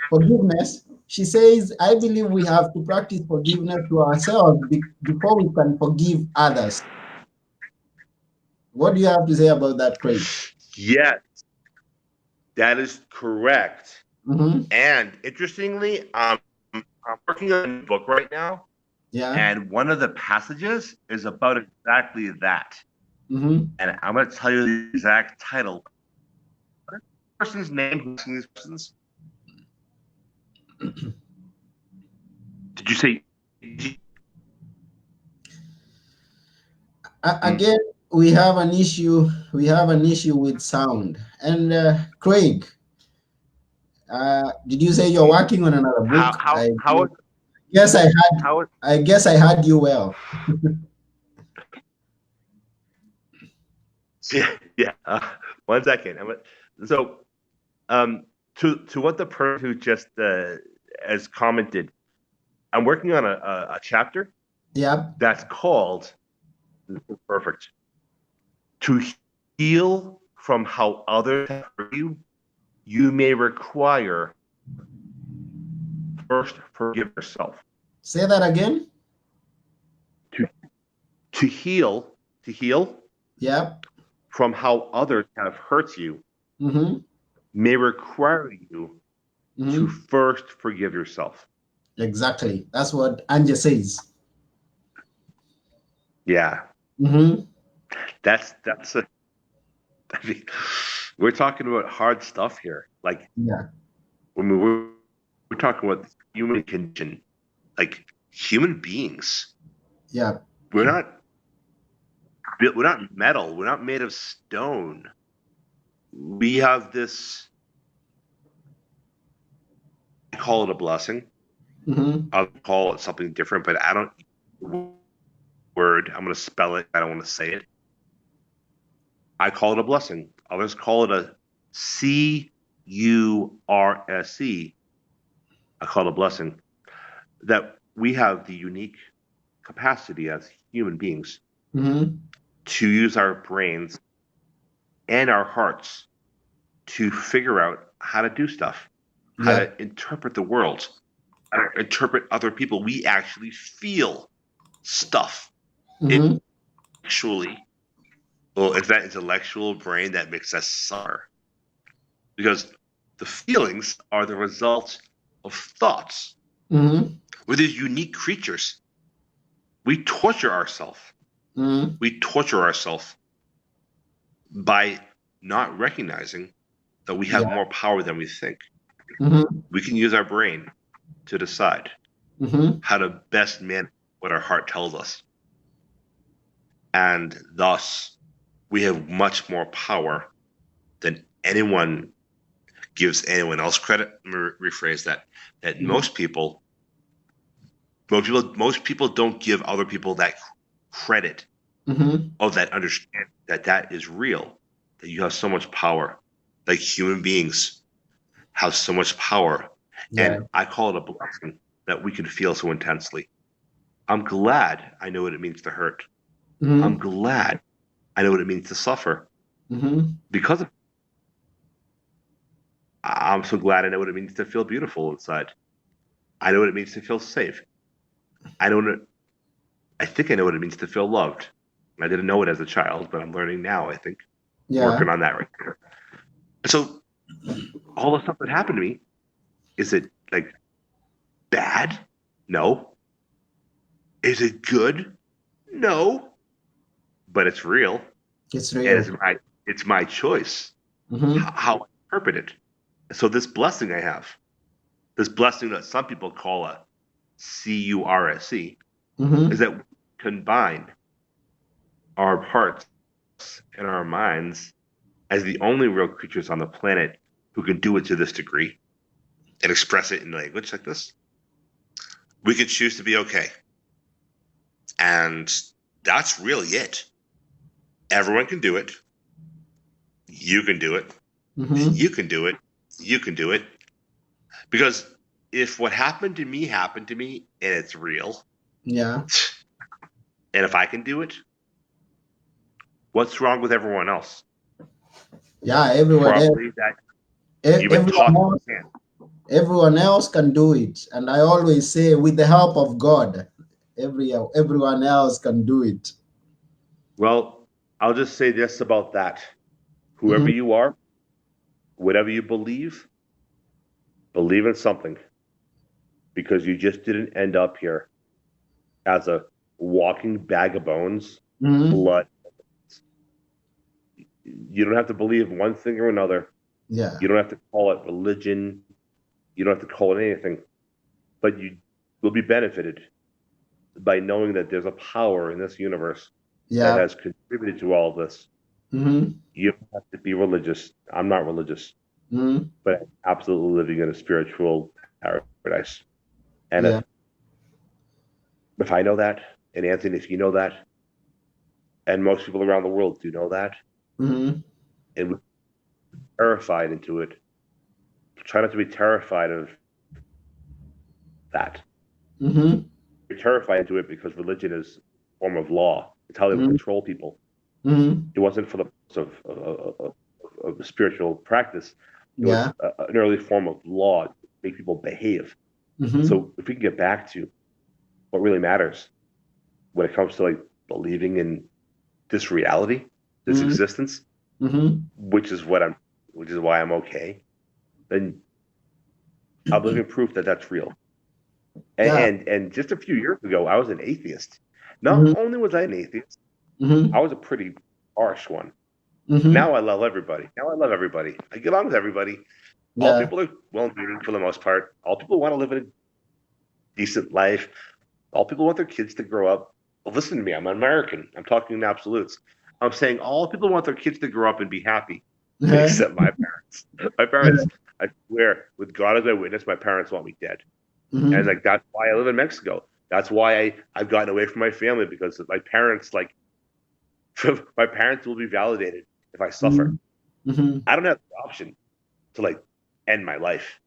forgiveness, she says, I believe we have to practice forgiveness to ourselves before we can forgive others. What do you have to say about that, Craig? Yes, that is correct. Mm-hmm. And interestingly, I'm working on a book right now, Yeah. and one of the passages is about exactly that. Mm-hmm. And I'm going to tell you the exact title. What is the person's name who's asking these questions? Did you say? Again, we have an issue. We have an issue with sound. And Craig, did you say you're working on another book? Yes, I had. I guess I heard you well. Yeah. 1 second. So, to what the person who just has commented, I'm working on a chapter. Yeah. That's called, perfect, to heal from how others have hurt you. You may require first forgive yourself. Say that again. To heal. Yeah. From how others have hurt you, mm-hmm. may require you Mm-hmm. to first forgive yourself. Exactly. That's what Anja says. Yeah. Mm-hmm. That's I mean, we're talking about hard stuff here. Like, yeah, when we're talking about the human condition, like human beings. Yeah. We're not we're not metal. We're not made of stone. We have this. I call it a blessing. Mm-hmm. I'll call it something different, but I don't word. I'm going to spell it. I don't want to say it. I call it a blessing. Others call it a CURSE. I call it a blessing that we have the unique capacity as human beings Mm-hmm. to use our brains and our hearts to figure out how to do stuff, how Yeah. to interpret the world, how to interpret other people. We actually feel stuff. Mm-hmm. Actually, well, it's that intellectual brain that makes us suffer. Because the feelings are the result of thoughts. Mm-hmm. We're these unique creatures. We torture ourselves. Mm-hmm. We torture ourselves by not recognizing that we have Yeah. more power than we think. Mm-hmm. We can use our brain to decide Mm-hmm. how to best manage what our heart tells us. And thus, we have much more power than anyone gives anyone else credit. Let me rephrase that. That most people don't give other people that credit Mm-hmm. of that understand that is real, that you have so much power, like human beings have so much power. Yeah. And I call it a blessing that we can feel so intensely. I'm glad I know what it means to hurt. I'm Mm-hmm. glad I know what it means to suffer Mm-hmm. because of, I'm so glad I know what it means to feel beautiful inside. I know what it means to feel safe. I know I think I know what it means to feel loved. I didn't know it as a child, but I'm learning now, I think. Yeah. Working on that right there. So all the stuff that happened to me, is it like bad? No. Is it good? No. But it's real. It's And real. it's my choice Mm-hmm. how I interpret it. So this blessing I have, this blessing that some people call a CURSE, is Mm-hmm. that we combine our hearts and our minds as the only real creatures on the planet who can do it to this degree and express it in language like this. We can choose to be okay. And that's really it. Everyone can do it. You can do it. Mm-hmm. You can do it. You can do it. Because if what happened to me happened to me and it's real, Yeah. and if I can do it, what's wrong with everyone else? Yeah. Everyone else, Probably that you've been everyone taught that you else, can't. everyone else can do it. And I always say, with the help of God, everyone else can do it. Well, I'll just say this about that. Whoever Mm-hmm. you are, whatever you believe in something because you just didn't end up here as a walking bag of bones, Mm-hmm. blood. You don't have to believe one thing or another. Yeah. You don't have to call it religion. You don't have to call it anything. But you will be benefited by knowing that there's a power in this universe that Yeah. has contributed to all of this. Mm-hmm. You don't have to be religious. I'm not religious, Mm-hmm. but I'm absolutely living in a spiritual paradise. And Yeah. if I know that, and Anthony, if you know that, and most people around the world do know that, Mm-hmm. and we're terrified into it, try not to be terrified of that. Mm-hmm. You're terrified into it because religion is a form of law. It's how they would Mm-hmm. control people. Mm-hmm. It wasn't for the purpose of spiritual practice. It was Yeah. an early form of law to make people behave. Mm-hmm. So if we can get back to what really matters when it comes to like believing in this reality, this Mm-hmm. existence, Mm-hmm. which is why I'm okay, then I'm living proof that that's real. Yeah. And just a few years ago, I was an atheist. Not Mm-hmm. only was I an atheist, I Mm-hmm. was a pretty harsh one. Mm-hmm. Now I love everybody. Now I love everybody. I get along with everybody. All Yeah. people are well-meaning for the most part. All people want to live a decent life. All people want their kids to grow up. listen to me. I'm American. I'm talking in absolutes. I'm saying all people want their kids to grow up and be happy, except my parents. My parents, I swear, with God as my witness, my parents want me dead. And Mhm. like that's why I live in Mexico. That's why I've gotten away from my family because my parents like my parents will be validated if I suffer. Mhm. Mhm. I don't have the option to like end my life.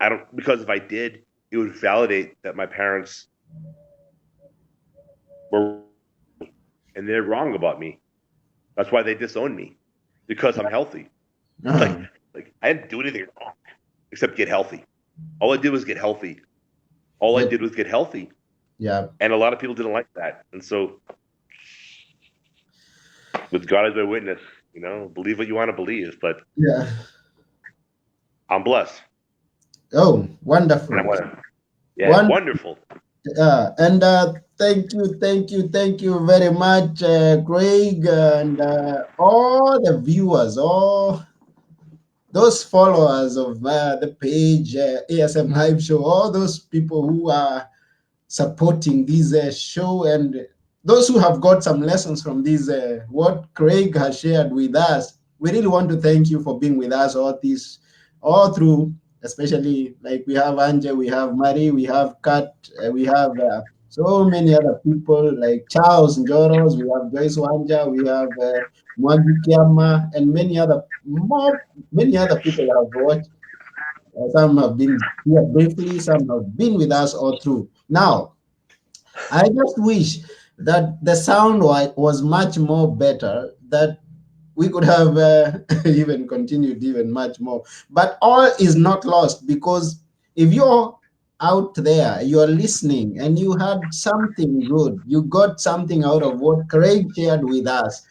I don't because if I did, it would validate that my parents were and they're wrong about me. That's why they disown me because I'm healthy. Like Uh-huh. like I didn't do anything wrong except get healthy. All I did was get healthy. All I Get, did was get healthy, yeah. and a lot of people didn't like that. And so, with God as my witness, believe what you want to believe, but Yeah. I'm blessed, Oh, and I wonderful. want to. Yeah, One, wonderful. and thank you very much, Craig, and all the viewers, all those followers of the page, ASM Live Show, all those people who are supporting this show, and those who have got some lessons from this, what Craig has shared with us. We really want to thank you for being with us all through, especially like we have Anje, we have Marie, we have Kat, we have so many other people like Charles Njoros, we have Joyce Wanja, we have Mwagi Kiama, and many other people have watched. Some have been here briefly, some have been with us all through. Now, I just wish that the sound was much more better, that we could have even continued even much more. But all is not lost, because if you're out there, you're listening, and you had something good, you got something out of what Craig shared with us.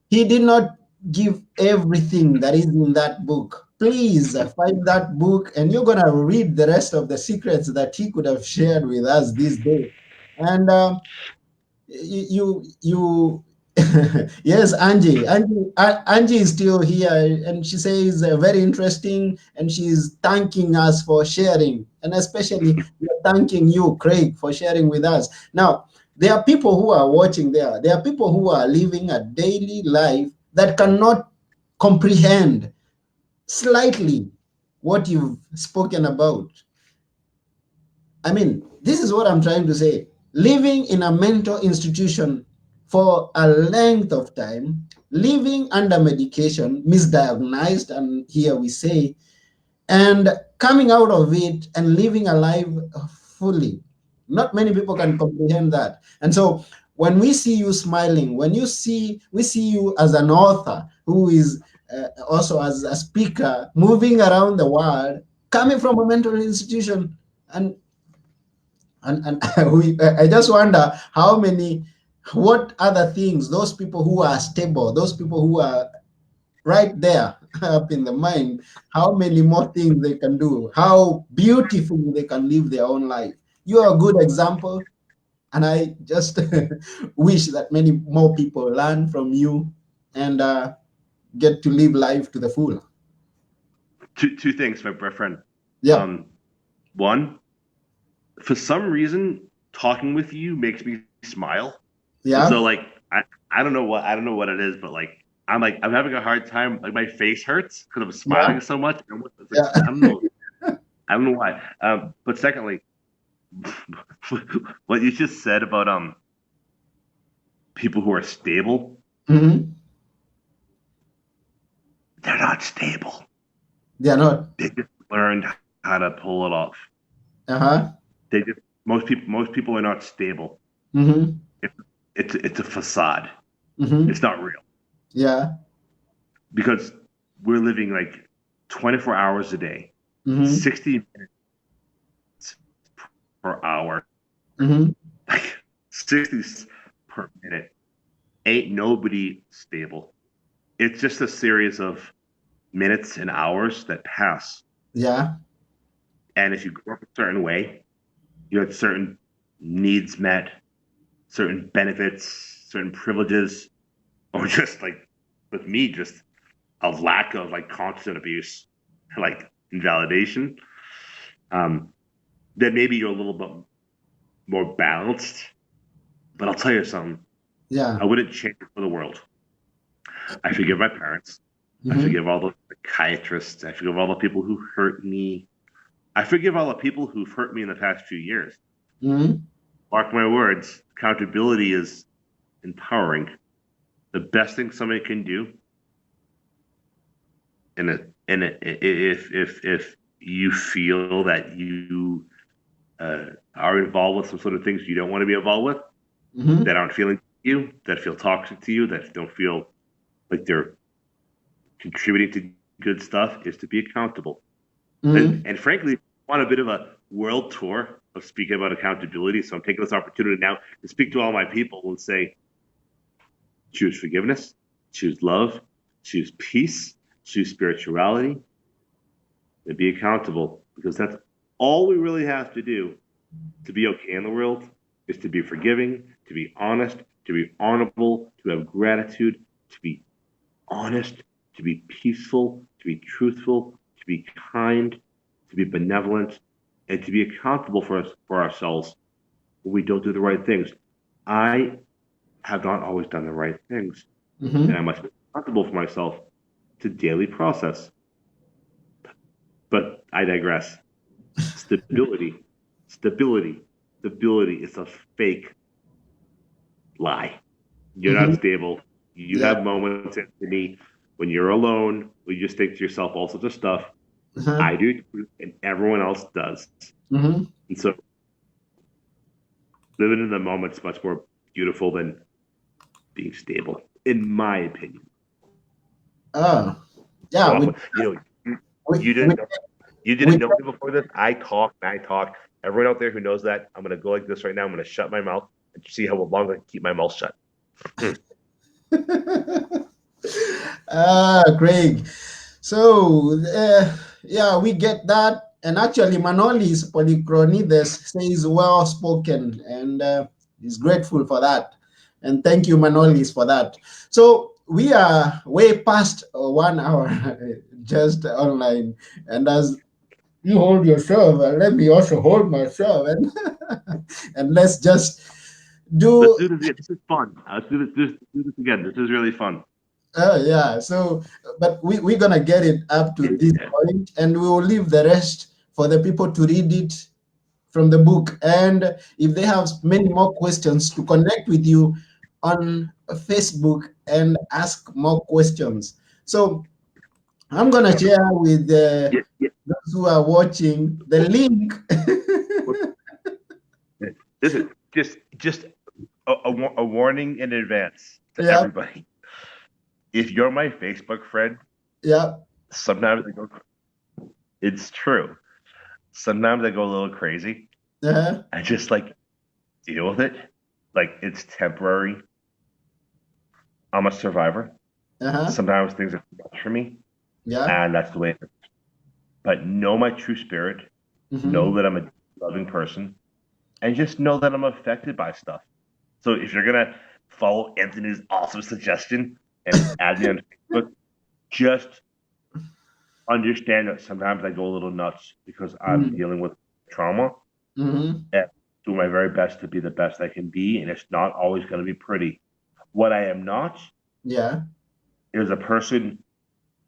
He did not give everything that is in that book. Please find that book, and you're going to read the rest of the secrets that he could have shared with us this day. And you yes, Angie is still here, and she says very interesting, and she's thanking us for sharing, and especially we're thanking you, Craig, for sharing with us. Now, there are people who are watching there are people who are living a daily life that cannot comprehend slightly what you've spoken about. I mean, this is what I'm trying to say. Living in a mental institution for a length of time, living under medication, misdiagnosed, and here we say, and coming out of it and living a life fully. Not many people can comprehend that. And so when we see you smiling, we see you as an author who is also as a speaker, moving around the world, coming from a mental institution, and I just wonder what other things those people who are stable, those people who are right there up in the mind, how many more things they can do, how beautifully they can live their own life. You are a good example, and I just wish that many more people learn from you and get to live life to the full. Two things, my friend. Yeah, Um, One, for some reason, talking with you makes me smile, and so yeah, like I don't know what it is, but I'm having a hard time. Like my face hurts because I'm yeah, smiling so much. And it's like, yeah. I don't know why. But secondly, what you just said about people who are stable, Hmm. they're not stable. They are not. They just learned how to pull it off. Uh-huh. They just most people are not stable. Hmm. It's it's a facade. Hmm. It's not real Yeah. because we're living like 24 hours a day, Hmm. 60 minutes per hour, Hmm. like 60 per minute. Ain't nobody stable. It's just a series of minutes and hours that pass. Yeah. And if you grew up a certain way, you had certain needs met, certain benefits, certain privileges, or just like with me, just a lack of like constant abuse, like invalidation. Um, then maybe you're a little bit more balanced. But I'll tell you something. Yeah. I wouldn't change it for the world. I forgive my parents. I Mm-hmm. forgive all the psychiatrists. I forgive all the people who hurt me. I forgive all the people who've hurt me in the past few years. Mm-hmm. Mark my words, accountability is empowering. The best thing somebody can do, if you feel that you are involved with some sort of things you don't want to be involved with, Mm-hmm. that aren't feeling you, that feel toxic to you, that don't feel like they're contributing to good stuff, is to be accountable. Mm-hmm. And frankly, I want a bit of a world tour of speaking about accountability. So I'm taking this opportunity now to speak to all my people and say, choose forgiveness, choose love, choose peace, choose spirituality, and be accountable, because that's all we really have to do to be okay in the world, is to be forgiving, to be honest, to be honorable, to have gratitude, to be honest, to be peaceful, to be truthful, to be kind, to be benevolent, and to be accountable for ourselves when we don't do the right things. I have not always done the right things, and I Mm-hmm. must be accountable for myself to daily process. But I digress. Stability, stability, stability is a fake lie. You're Mm-hmm. not stable. You Yeah. have moments, Anthony, when you're alone, where you just think to yourself all sorts of stuff. Uh-huh. I do, and everyone else does. Mm-hmm. And so living in the moment is much more beautiful than being stable, in my opinion. Oh, yeah. So, We, you we, didn't you we didn't know me before this. I talk and I talk. Everyone out there who knows that, I'm gonna go like this right now. I'm gonna shut my mouth and see how long I can keep my mouth shut. Craig. So, yeah, we get that. And actually, Manolis Polychronides says well spoken, and he's grateful for that. And thank you, Manolis, for that. So, we are way past 1 hour just online. And as you hold yourself, let me also hold myself. And, and let's just Let's do. do this again. This is fun. Let's do this again. This is really fun. Oh yeah. So, but we're gonna get it up to this Yeah. point, and we will leave the rest for the people to read it from the book. And if they have many more questions, to connect with you on Facebook and ask more questions. So I'm gonna share with Yeah, yeah. those who are watching the link. This is just a warning in advance to Yeah, everybody. If you're my Facebook friend, yeah, sometimes I go. It's true. Sometimes I go a little crazy. uh-huh, I just like deal with it. Like it's temporary. I'm a survivor. uh-huh, Sometimes things are too much for me, yeah, and that's the way it is. But know my true spirit. Know mm-hmm, that I'm a loving person, and just know that I'm affected by stuff. So if you're gonna follow Anthony's awesome suggestion and add me on Facebook, just understand that sometimes I go a little nuts because I'm mm-hmm, dealing with trauma mm-hmm, and do my very best to be the best I can be, and it's not always going to be pretty. What I am not yeah, is a person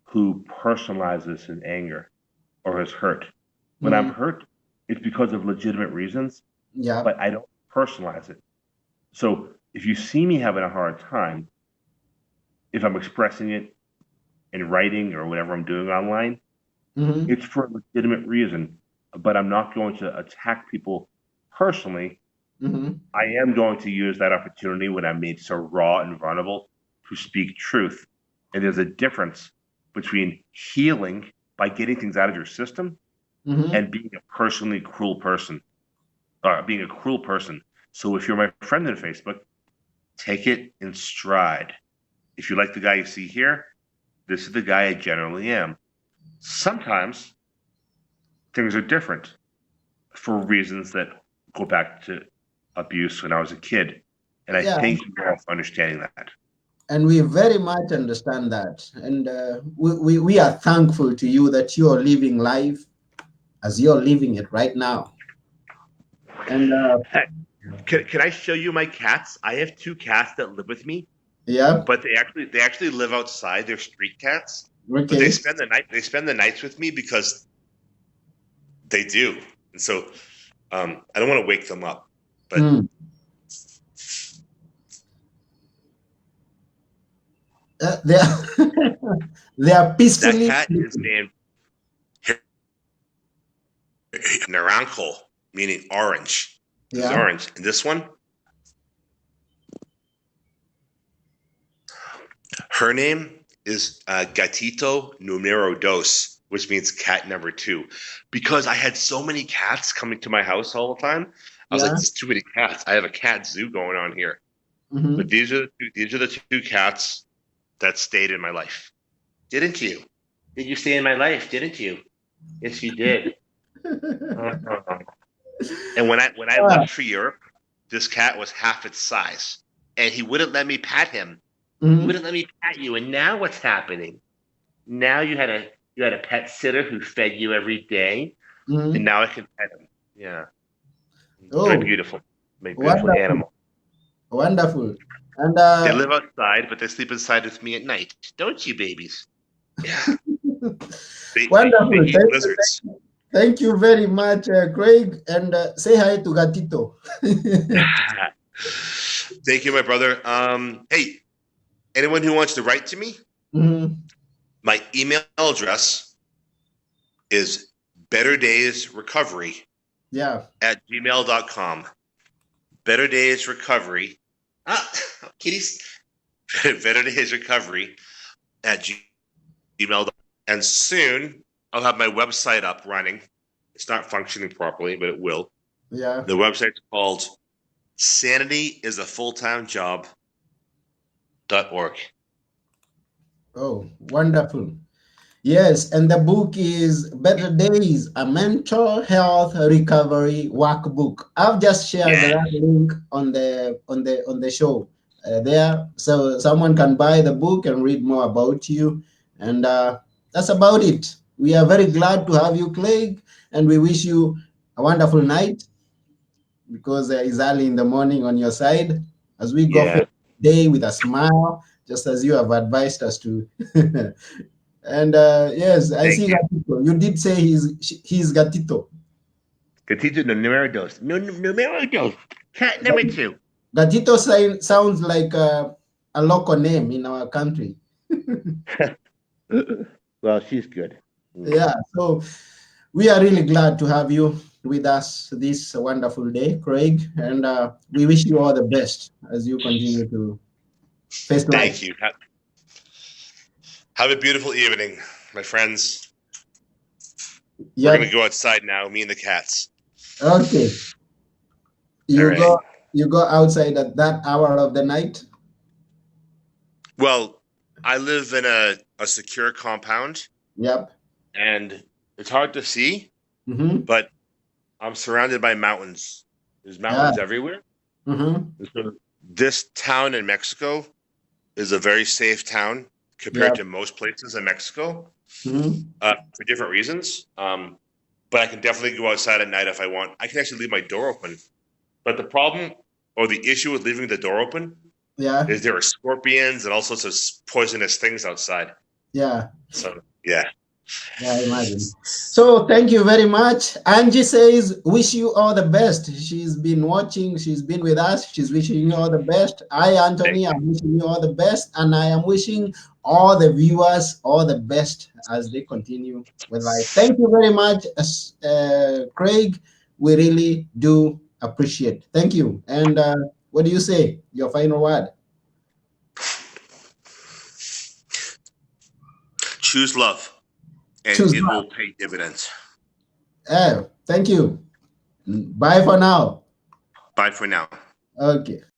who personalizes his anger or his hurt. When I'm mm-hmm, hurt, it's because of legitimate reasons, yeah, but I don't personalize it. So if you see me having a hard time, if I'm expressing it in writing or whatever I'm doing online, mm-hmm, it's for a legitimate reason. But I'm not going to attack people personally. mm-hmm, I am going to use that opportunity when I'm made so raw and vulnerable to speak truth. And there's a difference between healing by getting things out of your system mm-hmm. and being a personally cruel person, or being a cruel person. So if you're my friend on Facebook, take it in stride. If you like the guy you see here, this is the guy I generally am. Sometimes things are different for reasons that go back to abuse when I was a kid. And I Yeah, thank you all for understanding that. and we very much understand that. And we are thankful to you that you are living life as you're living it right now. And Hey. Can I show you my cats? I have 2 cats that live with me, Yeah. but they actually live outside. They're street cats, but Okay. they spend the nights with me because they do. And so I don't want to wake them up, but Mm. They are they are that peacefully cat is sleeping. named Naranjo, meaning orange. This is Yeah. orange. And this one, her name is Gatito Numero Dos, which means cat number 2. Because I had so many cats coming to my house all the time, I was like, Yeah. "There's too many cats. I have a cat zoo going on here." But Mm-hmm. these are the 2 cats that stayed in my life. Didn't you? Did you stay in my life? Didn't you? Yes, you did. And when I Ah, left for Europe, this cat was half its size, and he wouldn't let me pat him. He mhm, wouldn't let me pat you. And now what's happening? Now you had a pet sitter who fed you every day, and mhm. now I can pet him. Yeah, Oh, my beautiful wonderful, animal. wonderful. And They live outside, but they sleep inside with me at night, don't you, babies? Yeah, they wonderful. eat lizards. Thank you very much, Craig. And say hi to Gatito. Thank you, my brother. Hey, anyone who wants to write to me, Mhm. my email address is betterdaysrecovery Yeah. at gmail.com. Better Days Recovery. Ah, kitties. Better Days Recovery at gmail.com. And soon I'll have my website up running. It's not functioning properly, but it will. Yeah. The website's called sanityisaffulltimejob.org. Oh, wonderful. Yes, and the book is Better Days, a mental health recovery workbook. I've just shared Yeah. that link on the show there, so someone can buy the book and read more about you. And that's about it. We are very glad to have you, Craig, and we wish you a wonderful night because it's early in the morning on your side. As we go for Yeah. the day with a smile, just as you have advised us to. And yes, I Thank see you. Gatito. You did say he's Gatito. Gatito numero dos. Numero dos. Cat number 2. Gatito sounds like a local name in our country. Well, she's good. Yeah, so we are really glad to have you with us this wonderful day, Craig, and we wish you all the best as you continue to face life. Thank you. Have a beautiful evening, my friends. We're going to Yep. go outside now, me and the cats. Okay. All You right. go you go outside at that hour of the night. Well, I live in a secure compound, Yep. and it's hard to see, Mm-hmm. but I'm surrounded by mountains. There's Yeah. mountains everywhere. Mm-hmm. So this town in Mexico is a very safe town compared Yep. to most places in Mexico Mm-hmm. for different reasons. But I can definitely go outside at night if I want. I can actually leave my door open. But the problem or the issue with leaving the door open Yeah. is there are scorpions and all sorts of poisonous things outside. Yeah. So, yeah. Yeah, I imagine. So thank you very much. Angie says, wish you all the best. She's been watching, she's been with us, she's wishing you all the best. I, Thank Anthony, you. I'm wishing you all the best, and I am wishing all the viewers all the best as they continue with life. Thank you very much, Craig. We really do appreciate. Thank you. And what do you say? Your final word? Choose love, and Choose it will love. pay dividends. Thank you. Bye for now. Bye for now. Okay.